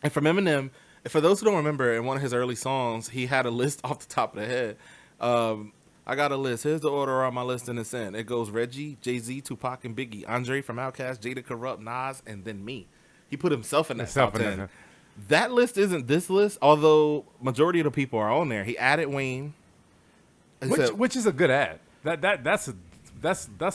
And from Eminem, for those who don't remember, in one of his early songs, he had a list off the top of the head. I got a list. Here's the order on my list in this end. It goes Reggie, Jay-Z, Tupac, and Biggie, Andre from Outkast, Jada Corrupt, Nas, and then me. He put himself in that top 10. That list isn't this list, although majority of the people are on there. He added Wayne. Which is a good ad. That's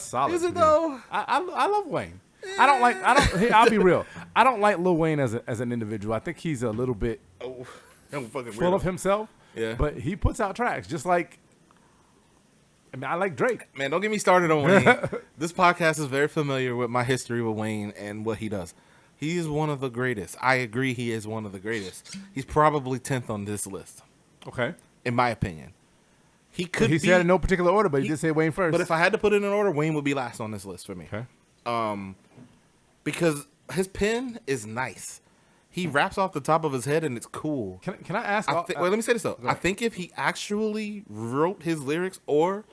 solid. Is it though? I love Wayne. I'll be real. I don't like Lil Wayne as an individual. I think he's a little bit full of himself. Yeah. But he puts out tracks just like. I mean, I like Drake. Man, don't get me started on Wayne. This podcast is very familiar with my history with Wayne and what he does. He is one of the greatest. I agree he is one of the greatest. He's probably 10th on this list. Okay. In my opinion. He said in no particular order, but he did say Wayne first. But if I had to put it in order, Wayne would be last on this list for me. Okay. Because his pen is nice. He raps off the top of his head and it's cool. Can I ask? Wait, let me say this though. I think if he actually wrote his lyrics or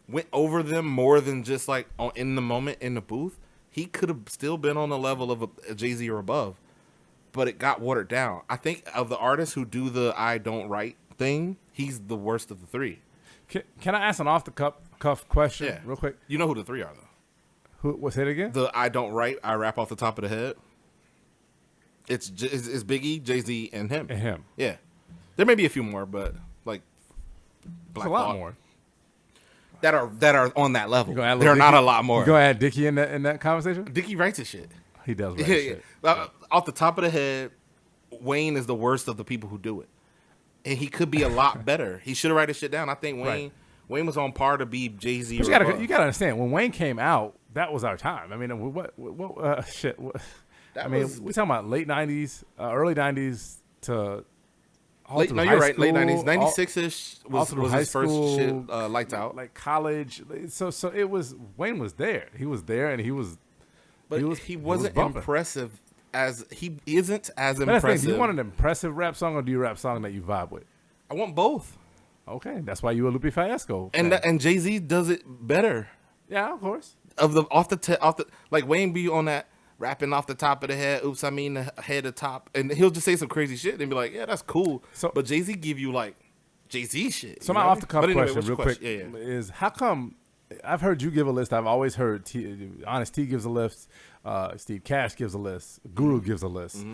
went over them more than just like in the moment in the booth, he could have still been on the level of a Jay-Z or above. But it got watered down. I think of the artists who do the I don't write thing, he's the worst of the three. Can I ask an off the cuff question real quick? You know who the three are though. What's it again? The I don't write, I rap off the top of the head. It's Biggie, Jay-Z, and him. And him. Yeah. There may be a few more, but like Black a lot Thought, more. that are on that level. There There are not a lot more. You gonna add Dickie in that conversation? Dickie writes his shit. He does write shit. Off the top of the head, Wayne is the worst of the people who do it, and he could be a lot better. He should have written his shit down. I think Wayne was on par to be Jay-Z. You gotta understand, when Wayne came out, that was our time. I mean, what shit? We talking about late '90s, early '90s to. No, you're right. Late '90s, '96ish was his first shit. Lights Out, like college. So it was Wayne was there. He was there, and he wasn't impressive as he isn't as impressive. Do you want an impressive rap song, or do you rap song that you vibe with? I want both. Okay, that's why you a Lupe Fiasco. And Jay-Z does it better. Yeah, of course. Like Wayne be on that rapping off the top of the head. Oops, I mean the head to top, and he'll just say some crazy shit and be like, "Yeah, that's cool." But Jay-Z give you like Jay-Z shit. So my off the cuff question, real quick, is how come? I've heard you give a list. I've always heard Honest T gives a list. Steve Cash gives a list. Guru gives a list.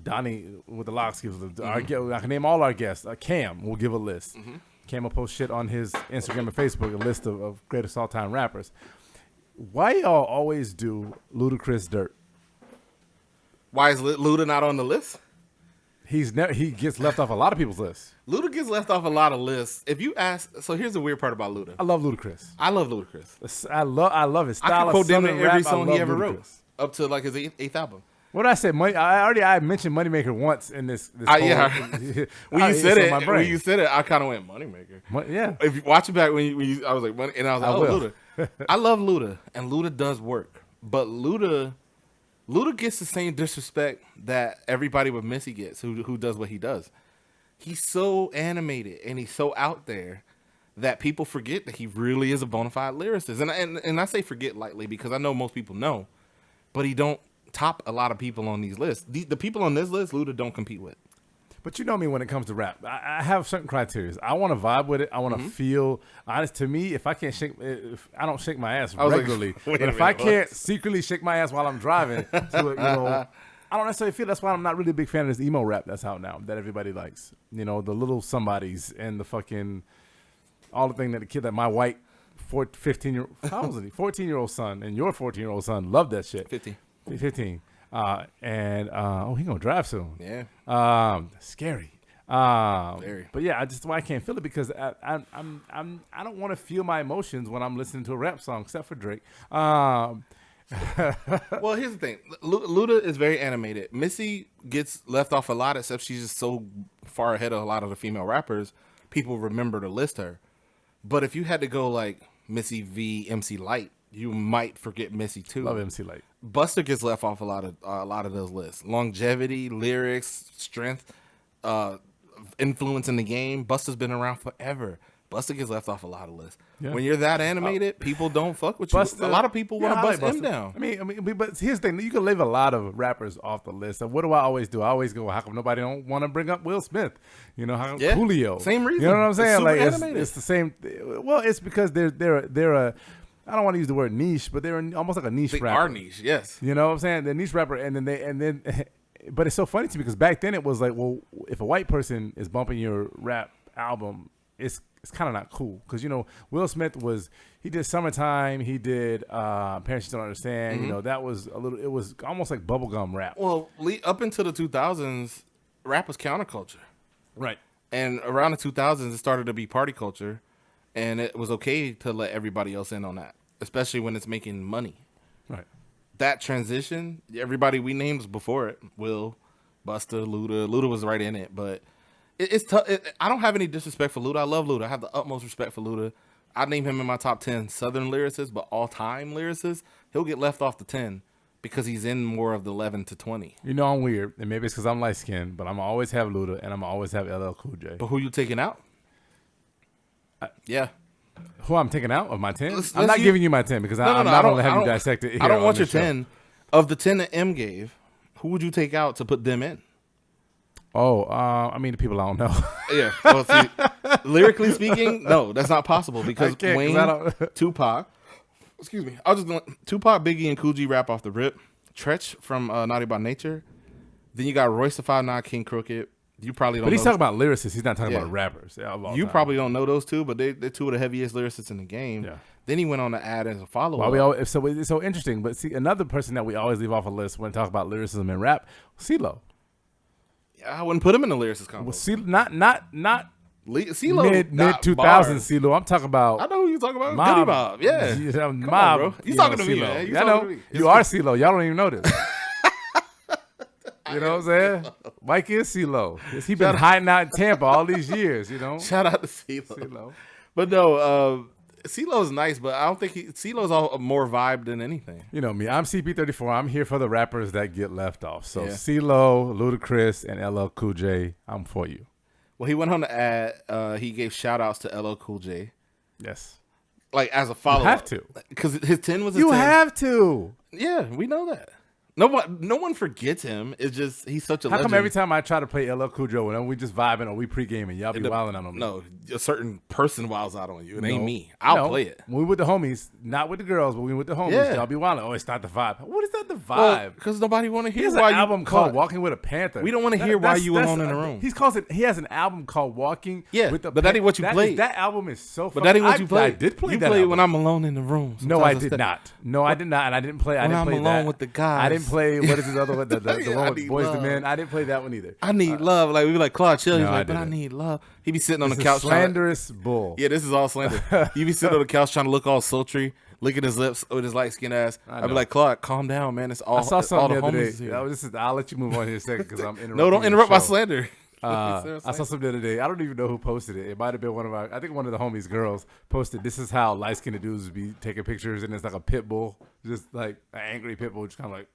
Donnie with the locks gives a list. I can name all our guests. Cam will give a list. Cam will post shit on his Instagram and Facebook, a list of greatest all-time rappers. Why y'all always do Ludacris dirt? Why is Luda not on the list? He gets left off a lot of people's lists. Luda gets left off a lot of lists. If you ask, so here's the weird part about Luda. I love Ludacris. I love Ludacris. I love his style. I can quote them in every song he ever Ludacris. wrote, up to like his eighth album. What did I say? I mentioned Moneymaker once in this yeah. When you said it, I kind of went Moneymaker. Yeah. If you watch it back I was like, Money, and I was like, Luda. I love Luda, and Luda does work, but Luda gets the same disrespect that everybody with Missy gets, who does what he does. He's so animated and he's so out there that people forget that he really is a bona fide lyricist. And I say forget lightly because I know most people know, but he don't top a lot of people on these lists. The people on this list, Luda don't compete with. But you know me when it comes to rap. I have certain criteria. I want to vibe with it. I want to feel honest. To me, if I don't shake my ass regularly, but if I can't secretly shake my ass while I'm driving, I don't necessarily feel. That's why I'm not really a big fan of this emo rap that's out now that everybody likes. The little somebodies and the fucking all the thing that my white 14-year-old son and your 14-year-old son love that shit. 15. He gonna drive soon. Yeah. Scary. Very. But yeah, why I can't feel it because I don't want to feel my emotions when I'm listening to a rap song, except for Drake. Well, here's the thing. Luda is very animated. Missy gets left off a lot, except she's just so far ahead of a lot of the female rappers. People remember to list her. But if you had to go like Missy v. MC Lyte, you might forget Missy too. Love MC Lyte. Busta gets left off a lot of those lists. Longevity, lyrics, strength, influence in the game. Busta's been around forever. Busta gets left off a lot of lists. Yeah. When you're that animated, people don't fuck with you. Busta, a lot of people want to bust him down. I mean, but here's the thing: you can leave a lot of rappers off the list. So what do I always do? I always go, how come nobody don't want to bring up Will Smith? Julio. Same reason. You know what I'm saying? Super Like it's the same. Well, it's because they're a. I don't want to use the word niche, but they're almost like a niche rapper. They are niche, yes. You know what I'm saying? They're niche rapper, but it's so funny to me because back then it was like, well, if a white person is bumping your rap album, it's kind of not cool because Will Smith he did Summertime, he did Parents Don't Understand. That was it was almost like bubblegum rap. Well, up into the 2000s, rap was counterculture, right? And around the 2000s, it started to be party culture. And it was okay to let everybody else in on that, especially when it's making money. Right. That transition, everybody we named before it, Will, Busta, Luda. Luda was right in it, but it's tough. I don't have any disrespect for Luda. I love Luda. I have the utmost respect for Luda. I'd name him in my top 10 Southern lyricists, but all-time lyricists, he'll get left off the 10 because he's in more of the 11 to 20. I'm weird, and maybe it's because I'm light-skinned, but I'm always have Luda, and I'm always have LL Cool J. But who you taking out? Yeah. Who I'm taking out of my 10? I'm not giving you my 10 because I'm not going to have you dissect it here. I don't want your 10. Of the 10 that M gave, who would you take out to put them in? Oh, I mean the people I don't know. Yeah. Well, see, lyrically speaking, no, that's not possible because Wayne, Tupac, excuse me, Tupac, Biggie, and Cool G rap off the rip. Tretch from Naughty by Nature. Then you got Royce the 5'9", King Crooked. You probably don't. But he's know talking about lyricists. He's not talking Yeah. about rappers. You probably don't know those two, but they're two of the heaviest lyricists in the game. Yeah. Then he went on to add as a follow-up. Well, we always, so it's so interesting. But see, another person that we always leave off a list when we talk about lyricism and rap, CeeLo. I wouldn't put him in the lyricist combo. Well, not CeeLo, mid 2000s CeeLo. I'm talking about. I know who you're talking about. Mob. Goody Mob. Yeah. Come Mob, on, bro. You talking to me, man. I know. You are CeeLo. Y'all don't even know this. You know what I'm saying? Mike is CeeLo. He been hiding out in Tampa all these years, you know? Shout out to CeeLo. But no, CeeLo's nice, but I don't think CeeLo's all more vibe than anything. You know me. I'm CP34. I'm here for the rappers that get left off. So Yeah. CeeLo, Ludacris, and LL Cool J, I'm for you. Well, he went on to add, he gave shout outs to LL Cool J. Yes. Like as a follow-up. You have to. Because his 10 was a 10. You have to. Yeah, we know that. No one forgets him. It's just he's such a How legend. come every time I try to play LL Cool J, whenever we just vibing or we pre-gaming, y'all be wilding on me? No, a certain person wilds out on you. It ain't me. I'll play it. When we with the homies, not with the girls, but we with the homies, Yeah. y'all be wilding. Oh, it's not the vibe. What is that the vibe? Because nobody want to He hear has why an you album called Walking with a Panther. We don't want to hear why you alone in the room. He has an album called Walking with a but that ain't what you played. That album is so fun. But that ain't what you played. I did play you that played album. when I'm alone in the room. No, I did not. No, I did not. And I didn't play. I didn't I'm play alone that. with the guys. I didn't play. What is his other one? The Yeah, one I with Need Boys Love. the Men. I didn't play that one either. I need love. Like we be like Claude Chill. He's No, like, I but I didn't. need love. He be sitting on the This couch. is slanderous bull. Yeah, this is all slander. He be sitting on the couch trying to look all sultry, licking his lips with his light skinned ass. I'd be like, Claude, calm down, man. It's all. I saw all something the the other homies day. here. I'll let you move on here in a second because I'm interrupting. No, don't your interrupt my show. slander. I saw something the other day. I don't even know who posted it. It might have been I think one of the homies' girls posted. This is how light skinned dudes be taking pictures, and it's like a pit bull, just like an angry pit bull, just kind of like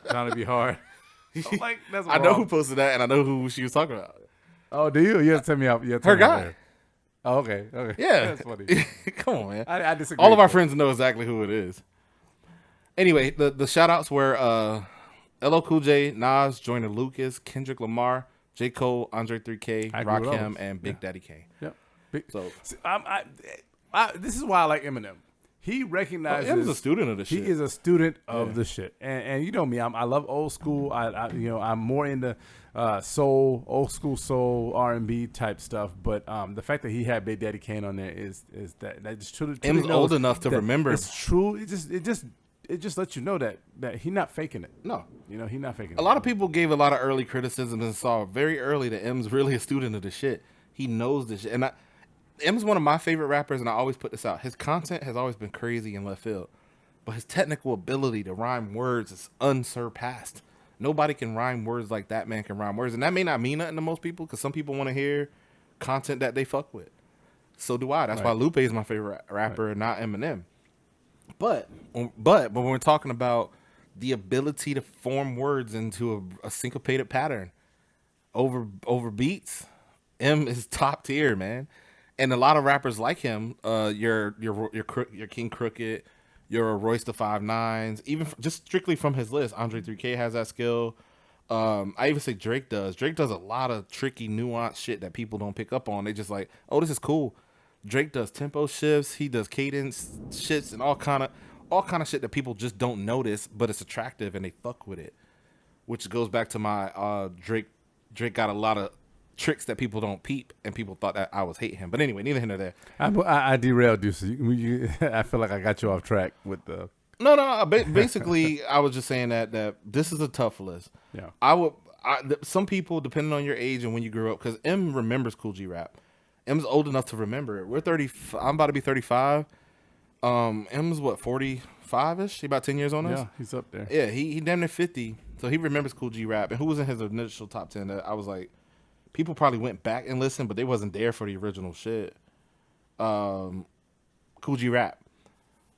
trying to be hard. I'm like, that's I know who posted that, and I know who she was talking about. Oh, do you? You have to tell me out. Her guy. Oh, okay. Yeah, that's funny. Come on, man. I disagree. All of our friends know exactly who it is. Anyway, the shout outs were LL Cool J, Nas, Joyner Lucas, Kendrick Lamar, J. Cole, Andre 3K, Rakim, and Big Daddy Kane. Yep. So this is why I like Eminem. He recognizes Eminem's a student of the shit. He is a student of the shit, and you know me. I love old school. I'm more into soul, old school soul, R&B type stuff. But the fact that he had Big Daddy Kane on there is that just truly Em's old enough to remember. It's true. It just lets you know that he's not faking it. No, he's not faking it. A lot of people gave a lot of early criticism and saw very early that M's really a student of the shit. He knows this shit, and M's one of my favorite rappers, and I always put this out. His content has always been crazy in left field, but his technical ability to rhyme words is unsurpassed. Nobody can rhyme words like that man can rhyme words, and that may not mean nothing to most people because some people want to hear content that they fuck with. So do I. That's why Lupe is my favorite rapper, not Eminem. But when we're talking about the ability to form words into a syncopated pattern over beats, M is top tier, man. And a lot of rappers like him, your King Crooked, your Royce the 5'9", even just strictly from his list, Andre 3K has that skill. I even say Drake does. Drake does a lot of tricky, nuanced shit that people don't pick up on. They just like, oh, this is cool. Drake does tempo shifts, he does cadence shits, and all kind of shit that people just don't notice, but it's attractive and they fuck with it. Which goes back to my Drake got a lot of tricks that people don't peep, and people thought that I was hating him. But anyway, neither here nor there. I derailed you, so I feel like I got you off track with the. No. Basically, I was just saying that this is a tough list. Yeah. Some people, depending on your age and when you grew up, because M remembers Cool G rap. M's old enough to remember it. We're 30. I'm about to be 35. M's what, 45ish? He about 10 years on us. Yeah, he's up there. Yeah, he damn near 50. So he remembers Cool G rap. And who was in his initial top 10 that I was like, people probably went back and listened, but they wasn't there for the original shit. Cool G rap.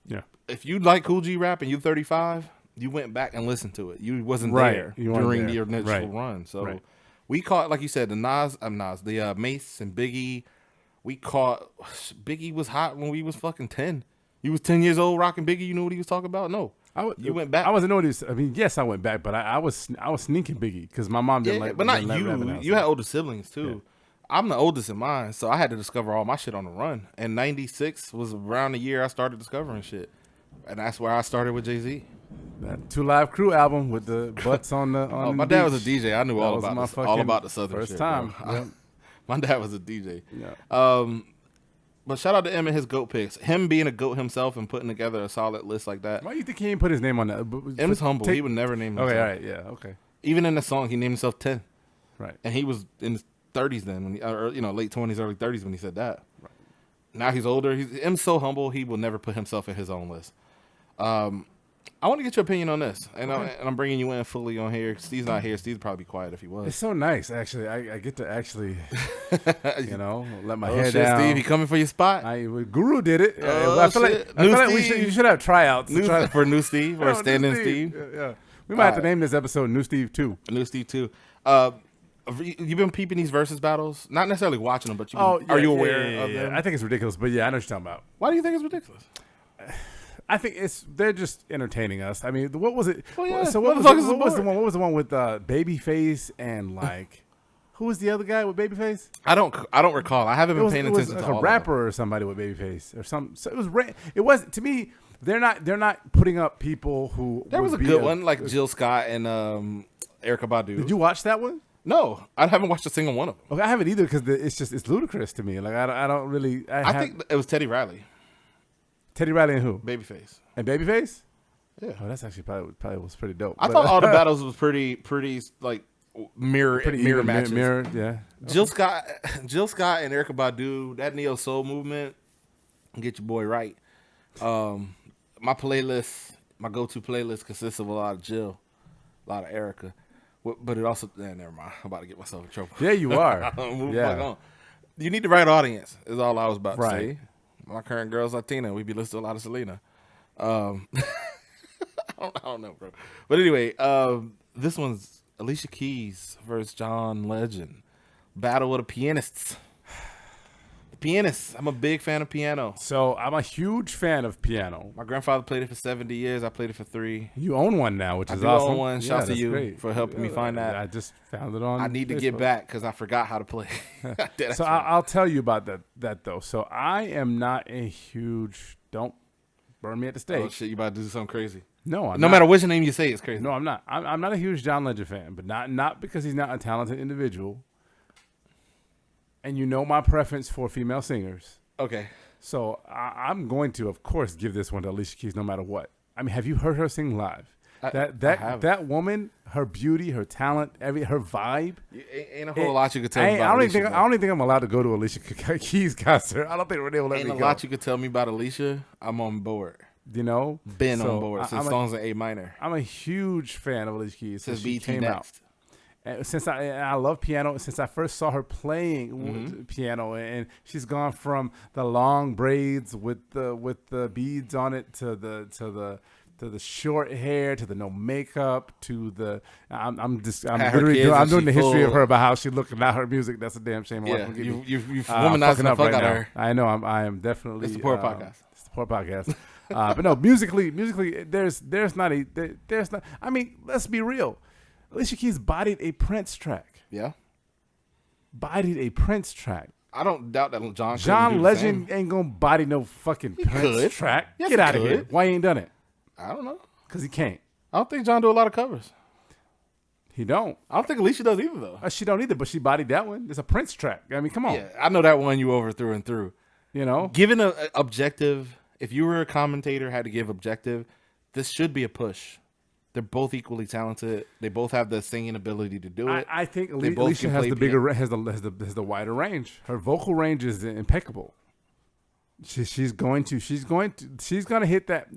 Yeah. If you like Cool G rap and you're 35, you went back and listened to it. You wasn't there during the initial run. So we caught, like you said, the Mace and Biggie. We caught Biggie was hot when we was fucking 10. You was 10 years old rocking Biggie. You knew what he was talking about? No. You went back. I wasn't know this. I mean, yes, I went back, but I was sneaking Biggie because my mom didn't like. But not you. You had older siblings too. Yeah. I'm the oldest in mine, so I had to discover all my shit on the run. And '96 was around the year I started discovering shit, and that's where I started with Jay-Z. That 2 Live Crew album with the butts on the. On my the dad beach. was a DJ. I knew That all was about my this, all about the Southern first shit. time. Yep. My dad was a DJ. Yeah. But shout out to Em and his GOAT picks. Him being a GOAT himself and putting together a solid list like that. Why do you think he didn't put his name on that? M's humble. He would never name himself. Okay, all right, yeah, okay. Even in the song, he named himself 10. Right. And he was in his 30s then, when or late 20s, early 30s when he said that. Right. Now he's older. M's so humble, he will never put himself in his own list. I want to get your opinion on this, and I'm bringing you in fully on here. Steve's not here. Steve'd probably be quiet if he was. It's so nice, actually. I get to actually, let my hair shit, down. Steve, he coming for your spot? Guru did it. I feel like you should have tryouts. For New Steve or stand-in Steve. Yeah. We might have to name this episode New Steve 2. New Steve 2. You've been peeping these versus battles? Not necessarily watching them, but are you aware of them? I think it's ridiculous, but yeah, I know what you're talking about. Why do you think it's ridiculous? I think they're just entertaining us. I mean, what was it? Well, yeah. So what was the one? What was the one with Babyface and who was the other guy with Babyface? I don't recall. I haven't been paying attention to all a rapper or somebody with Babyface or some. So it was to me. They're not putting up people who. There was a good one like Jill Scott and Erykah Badu. Did you watch that one? No, I haven't watched a single one of them. Okay, I haven't either because it's ludicrous to me. Like I don't really. I think it was Teddy Riley. Teddy Riley and who? Babyface. And Babyface? Yeah. Oh, that's actually probably was pretty dope. I thought all the battles was pretty like mirror matches. Mirror, yeah. Jill Scott and Erykah Badu, that neo soul movement, get your boy right. My playlist, my go-to playlist consists of a lot of Jill, a lot of Erykah, but it also never mind. I'm about to get myself in trouble. Yeah, you are. Move on. You need the right audience. Is all I was about to say. Right. My current girl's Latina. We be listening to a lot of Selena. I don't know, bro. But anyway, this one's Alicia Keys versus John Legen. Battle of the pianists. The pianists. I'm a big fan of piano. So I'm a huge fan of piano. My grandfather played it for 70 years. I played it for 3. You own one now, which is I awesome. Own one. Shouts to you great. for helping me find that. I just found it on. I need to get back because I forgot how to play. So I'll tell you about that though. So I am not a huge. Don't burn me at the stake. Oh shit! You about to do something crazy? No, I'm no not. matter which name you say, it's crazy. No, I'm not. I'm not a huge John Legend fan, but not because he's not a talented individual. And you know my preference for female singers. Okay. So I'm going to, of course, give this one to Alicia Keys no matter what. I mean, have you heard her sing live? That woman, her beauty, her talent, her vibe. Ain't a whole lot you could tell me about I don't Alicia. even think I'm allowed to go to Alicia Keys concert. I don't think they will let me go. Ain't a lot you could tell me about Alicia. I'm on board. You know? Been on board since songs in A minor. I'm a huge fan of Alicia Keys since she came next. out. And since I love piano, since I first saw her playing piano, and she's gone from the long braids with the beads on it to the short hair to the no makeup to the I'm doing the history of her about how she looked about her music. That's a damn shame. Yeah, you've womanizing the fuck out of her. I know I am definitely. It's the poor podcast. It's the poor podcast. But no, musically, there's not. I mean, let's be real. Alicia Keys bodied a Prince track. Yeah. Bodied a Prince track. I don't doubt that John Legend ain't gonna body no fucking Prince track. Yes, get out of here. Why he ain't done it? I don't know. Because he can't. I don't think John do a lot of covers. He don't. I don't think Alicia does either, though. She don't either, but she bodied that one. It's a Prince track. I mean, come on. Yeah, I know that one you over through and through. You know? Given an objective, if you were a commentator, had to give objective, this should be a push. They're both equally talented. They both have the singing ability to do it. I think Alicia has the bigger, has the wider range. Her vocal range is impeccable. She's going to hit that.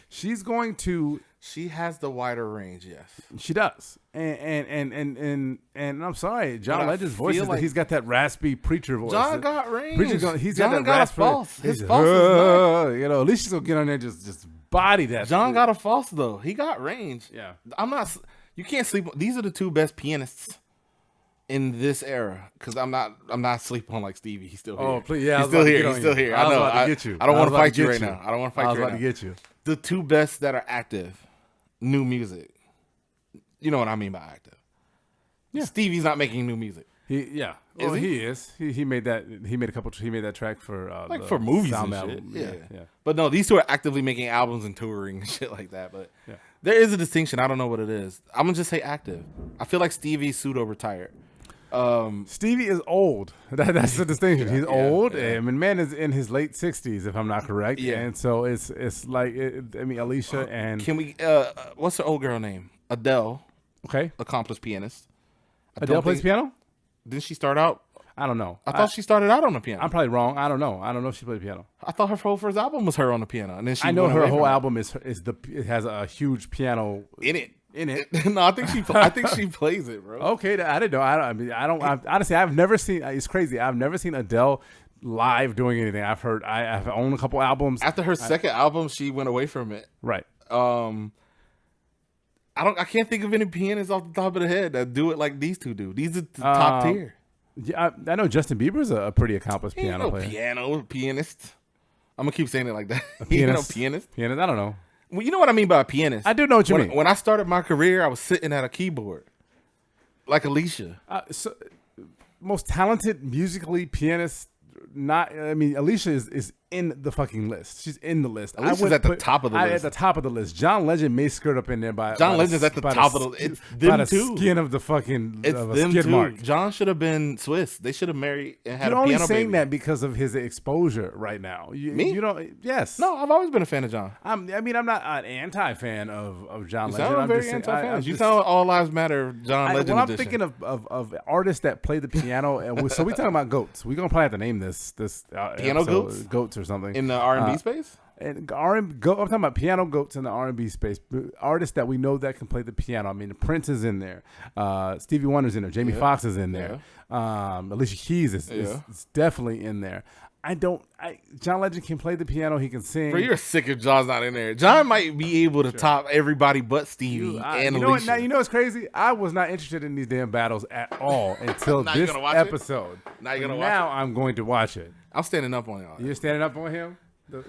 She's going to. She has the wider range, yes. She does, and I'm sorry, John Legend's voice is he's got that raspy preacher voice. John got range. He's got that raspy. His false is you know, Alicia's gonna get on there and just body that. John got a false though. He got range. Yeah, I'm not. You can't sleep. These are the two best pianists in this era, because I'm not sleeping on like Stevie. He's still here. Oh please, yeah, he's still here. He's still here. I know. I don't want to fight you right now. I don't want to fight you right now. I was about to get you. The two best that are active, new music. You know what I mean by active. Yeah. Stevie's not making new music. He is. He made that. He made that track for for movies and shit. album. Yeah. But no, these two are actively making albums and touring and shit like that. But There is a distinction. I don't know what it is. I'm gonna just say active. I feel like Stevie's pseudo retired. Stevie is old. That's the distinction. He's old. Yeah. And man is in his late 60s, if I'm not correct. Yeah. And so it's like, Alicia and... Can we, what's her old girl name? Adele, Okay. accomplished pianist. Adele plays piano? Didn't she start out? I don't know. I thought she started out on the piano. I'm probably wrong. I don't know. I don't know if she played piano. I thought her whole first album was her on the piano. And then she I know went her away whole from it. album it has a huge piano In it. in No, I think she plays it, bro. Okay, I didn't know. Honestly, I've never seen. It's crazy. I've never seen Adele live doing anything. I've owned a couple albums. After her second album, she went away from it. Right. I can't think of any pianists off the top of the head that do it like these two do. These are the top tier. Yeah, I know Justin Bieber's a pretty accomplished piano player. Pianist. I'm gonna keep saying it like that. A pianist. Pianist. Pianist. I don't know. Well, you know what I mean by a pianist. I do know what you mean. When I started my career, I was sitting at a keyboard, like Alicia. Most talented musically pianist. Alicia is in the fucking list. She's in the list. Alicia's at the top of the list. At the top of the list. John Legend may skirt up in there by John Legend's at the top of the list. It's them too. Skin of the fucking. It's of a them skid too. mark. John should have been Swiss. They should have married and had You're a only piano saying baby. that because of his exposure right now. Me? You don't. Yes. No, I've always been a fan of John. I'm not an anti-fan of John You Legend. sound I'm very just saying- anti-fan. You sound All Lives Matter John Legend When I'm edition. thinking of artists that play the piano, so we're talking about goats. We're gonna probably have to name this Piano episode goats or something in the R&B space? And I'm talking about piano goats in the R&B space. Artists that we know that can play the piano. I mean, Prince is in there. Stevie Wonder's in there. Jamie Foxx is in there. Alicia Keys is definitely in there. John Legend can play the piano. He can sing. Bro, you're sick if John's not in there. John might be able to top everybody but Stevie and you know Alicia. what? Now, you know what's crazy? I was not interested in these damn battles at all until Now you this gonna watch it? episode. Now you're gonna watch Now it? I'm going to watch it. I'm standing up on y'all. You're standing up on him?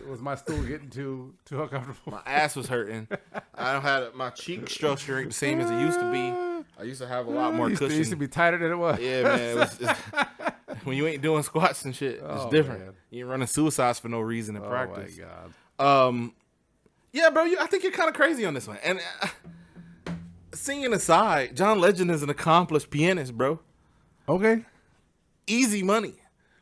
Was my stool getting too uncomfortable? My ass was hurting. I don't have my cheek structure ain't the same as it used to be. I used to have a lot more cushion. It used to be tighter than it was. Yeah, man. When you ain't doing squats and shit, it's different. Man. You ain't running suicides for no reason in practice. Oh my god. Yeah, bro. I think you're kind of crazy on this one. And singing aside, John Legend is an accomplished pianist, bro. Okay. Easy money.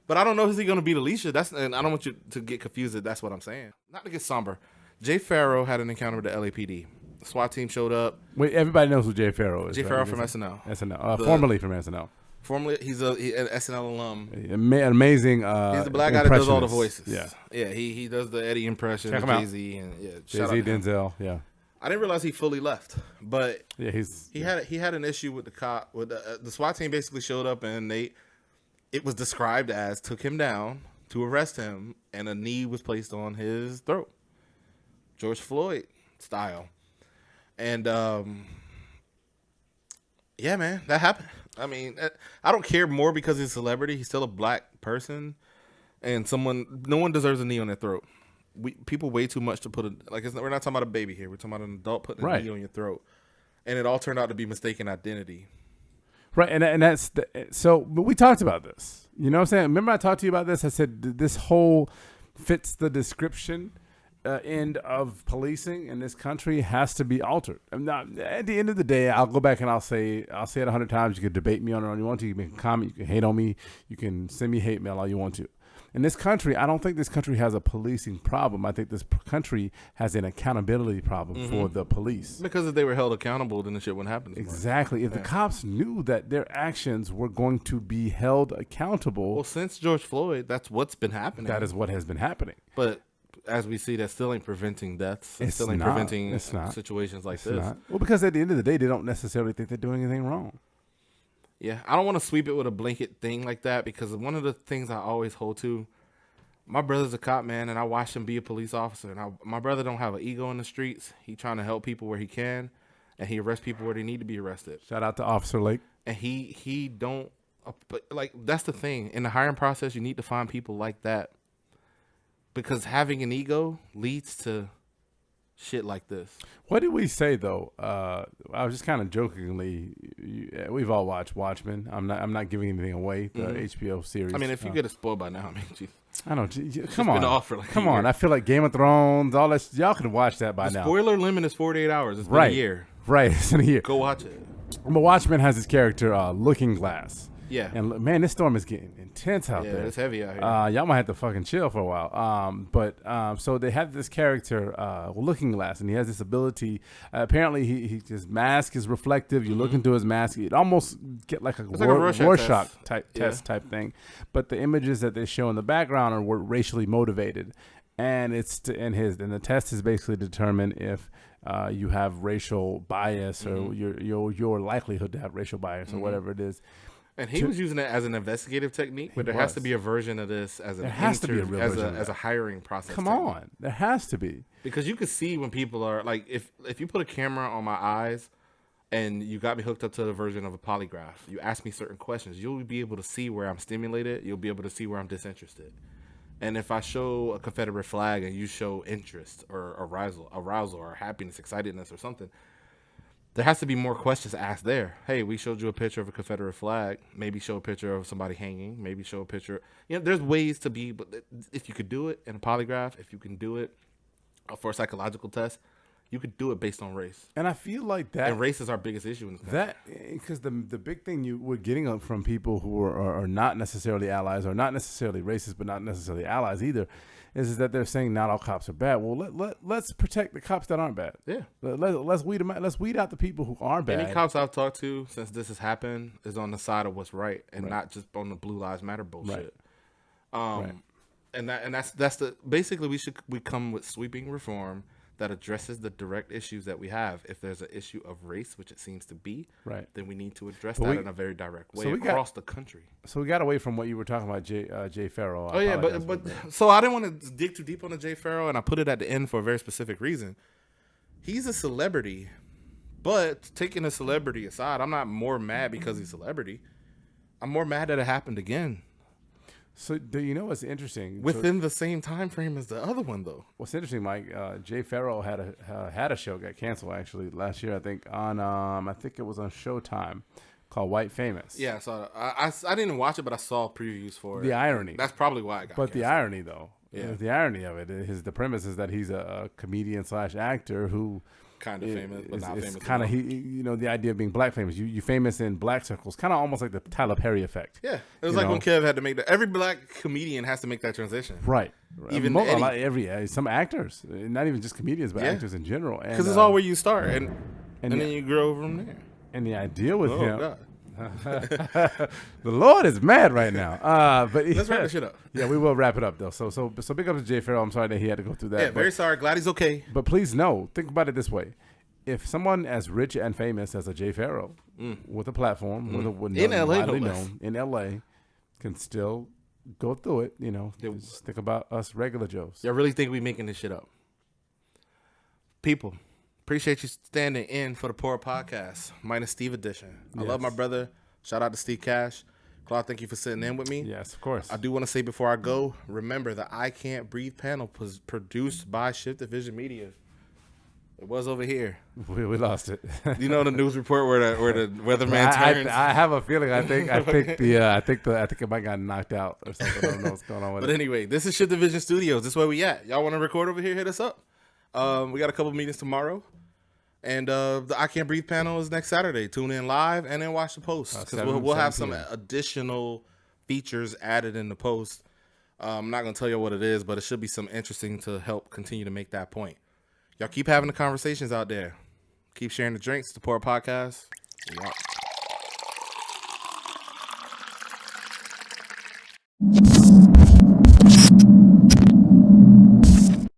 But I don't know, is he going to beat Alicia? And I don't want you to get confused that that's what I'm saying. Not to get somber. Jay Farrow had an encounter with the LAPD. The SWAT team showed up. Wait, everybody knows who Jay Farrow is. Jay Farrow from SNL. Formerly from SNL. Formerly, he's an SNL alum. Amazing. He's the black guy that does all the voices. Yeah, he does the Eddie impression. Check him out. Jay-Z and Jay-Z, Denzel. Yeah. I didn't realize he fully left, but yeah, he had an issue with the cop. With the SWAT team basically showed up and it was described as took him down to arrest him and a knee was placed on his throat, George Floyd style, and yeah, man, that happened. I mean, I don't care more because he's a celebrity. He's still a black person, and no one deserves a knee on their throat. People way too much to put we're not talking about a baby here. We're talking about an adult putting a knee on your throat, and it all turned out to be mistaken identity. Right, and that's but we talked about this. You know what I'm saying? Remember I talked to you about this? I said this whole fits the description end of policing in this country has to be altered. I'm not, at the end of the day, I'll go back and I'll say it 100 times. You can debate me on it all you want to. You can comment. You can hate on me. You can send me hate mail all you want to. In this country, I don't think this country has a policing problem. I think this country has an accountability problem for the police. Because if they were held accountable, then the shit wouldn't happen. Exactly. If the cops knew that their actions were going to be held accountable. Well, since George Floyd, that's what's been happening. That is what has been happening. But as we see, that still ain't preventing deaths. It still ain't preventing situations like this. Well, because at the end of the day, they don't necessarily think they're doing anything wrong. Yeah, I don't want to sweep it with a blanket thing like that because one of the things I always hold to, my brother's a cop, man, and I watched him be a police officer. And my brother don't have an ego in the streets. He trying to help people where he can, and he arrests people where they need to be arrested. Shout out to Officer Lake. And he don't, like, that's the thing. In the hiring process, you need to find people like that because having an ego leads to shit like this. What did we say though? I was just kind of jokingly. We've all watched Watchmen. I'm not giving anything away. The HBO series. I mean, if you get it spoiled by now, I mean, geez. I don't. Come been on, off for like a come year. on. I feel like Game of Thrones, all that. Y'all could have watched that by now. Spoiler limit is 48 hours. It's been Right. a year. Right, it's in a year. Go watch it. But Watchmen has this character, Looking Glass. Yeah. And man, this storm is getting intense out Yeah, there. it's heavy out here. Y'all might have to fucking chill for a while. So they have this character, Looking Glass, and he has this ability. Apparently, his mask is reflective. You look into his mask, it almost get like a Rorschach test type thing. But the images that they show in the background are racially motivated, and the test is basically determine if you have racial bias or your likelihood to have racial bias or whatever it is. And he was using it as an investigative technique, but there has to be a version of this as an as a hiring process. Come on, there has to be, because you can see when people are like, if you put a camera on my eyes and you got me hooked up to the version of a polygraph, you ask me certain questions, you'll be able to see where I'm stimulated. You'll be able to see where I'm disinterested. And if I show a Confederate flag and you show interest or arousal or happiness, excitedness or something, there has to be more questions asked there. Hey, we showed you a picture of a Confederate flag. Maybe show a picture of somebody hanging. Maybe show a picture. There's ways to be, but if you could do it in a polygraph, if you can do it for a psychological test, you could do it based on race. And I feel like that. And race is our biggest issue in this country. That because the big thing we're getting from people who are not necessarily allies or not necessarily racist, but not necessarily allies either, is that they're saying not all cops are bad. Well, let's protect the cops that aren't bad. Yeah. Let's weed them out. Let's weed out the people who are bad. Any cops I've talked to since this has happened is on the side of what's right and not just on the Blue Lives Matter bullshit. Right. And that's the basically we come with sweeping reform that addresses the direct issues that we have. If there's an issue of race, which it seems to be, then we need to address that in a very direct way across the country. So we got away from what you were talking about, Jay Farrell. Oh yeah, but so I didn't want to dig too deep on the Jay Farrell, and I put it at the end for a very specific reason. He's a celebrity, but taking a celebrity aside, I'm not more mad because he's a celebrity. I'm more mad that it happened again. So do you know what's interesting? Within the same time frame as the other one, though. What's interesting, Mike? Jay Farrell had a show got canceled actually last year. I think I think it was on Showtime, called White Famous. Yeah, so I didn't watch it, but I saw previews for it. The irony. That's probably why I got. But canceled. the irony, though, the irony of it is the premise is that he's a comedian / actor who. Kind of famous, but not famous. Kind of the idea of being black famous. You famous in black circles, kind of almost like the Tyler Perry effect. Yeah, it was like when Kev had to make that. Every black comedian has to make that transition. Right. Even some actors, not even just comedians, but actors in general. Because it's all where you start, and then you grow from there. And the idea with him. God. The Lord is mad right now. But let's wrap this shit up. Yeah, we will wrap it up though. So big up to Jay Farrell. I'm sorry that he had to go through that. Yeah, very sorry. Glad he's okay. But please think about it this way: if someone as rich and famous as a Jay Farrell with a platform, in LA, in LA, can still go through it, just think about us regular Joes. Y'all really think we making this shit up? People. Appreciate you standing in for the Poor Podcast, minus Steve edition. I love my brother. Shout out to Steve Cash. Claude, thank you for sitting in with me. Yes, of course. I do want to say before I go, remember the I Can't Breathe panel was produced by Shift Division Media. It was over here. We lost it. You know the news report where the weatherman turns. I have a feeling. I think it might got knocked out or something. I don't know what's going on with it. But anyway, this is Shift Division Studios. This is where we at. Y'all want to record over here? Hit us up. We got a couple meetings tomorrow. And the I Can't Breathe panel is next Saturday. Tune in live and then watch the post. Because we'll have some additional features added in the post. I'm not going to tell you what it is, but it should be some interesting to help continue to make that point. Y'all keep having the conversations out there. Keep sharing the drinks. The Poor Podcast. We out.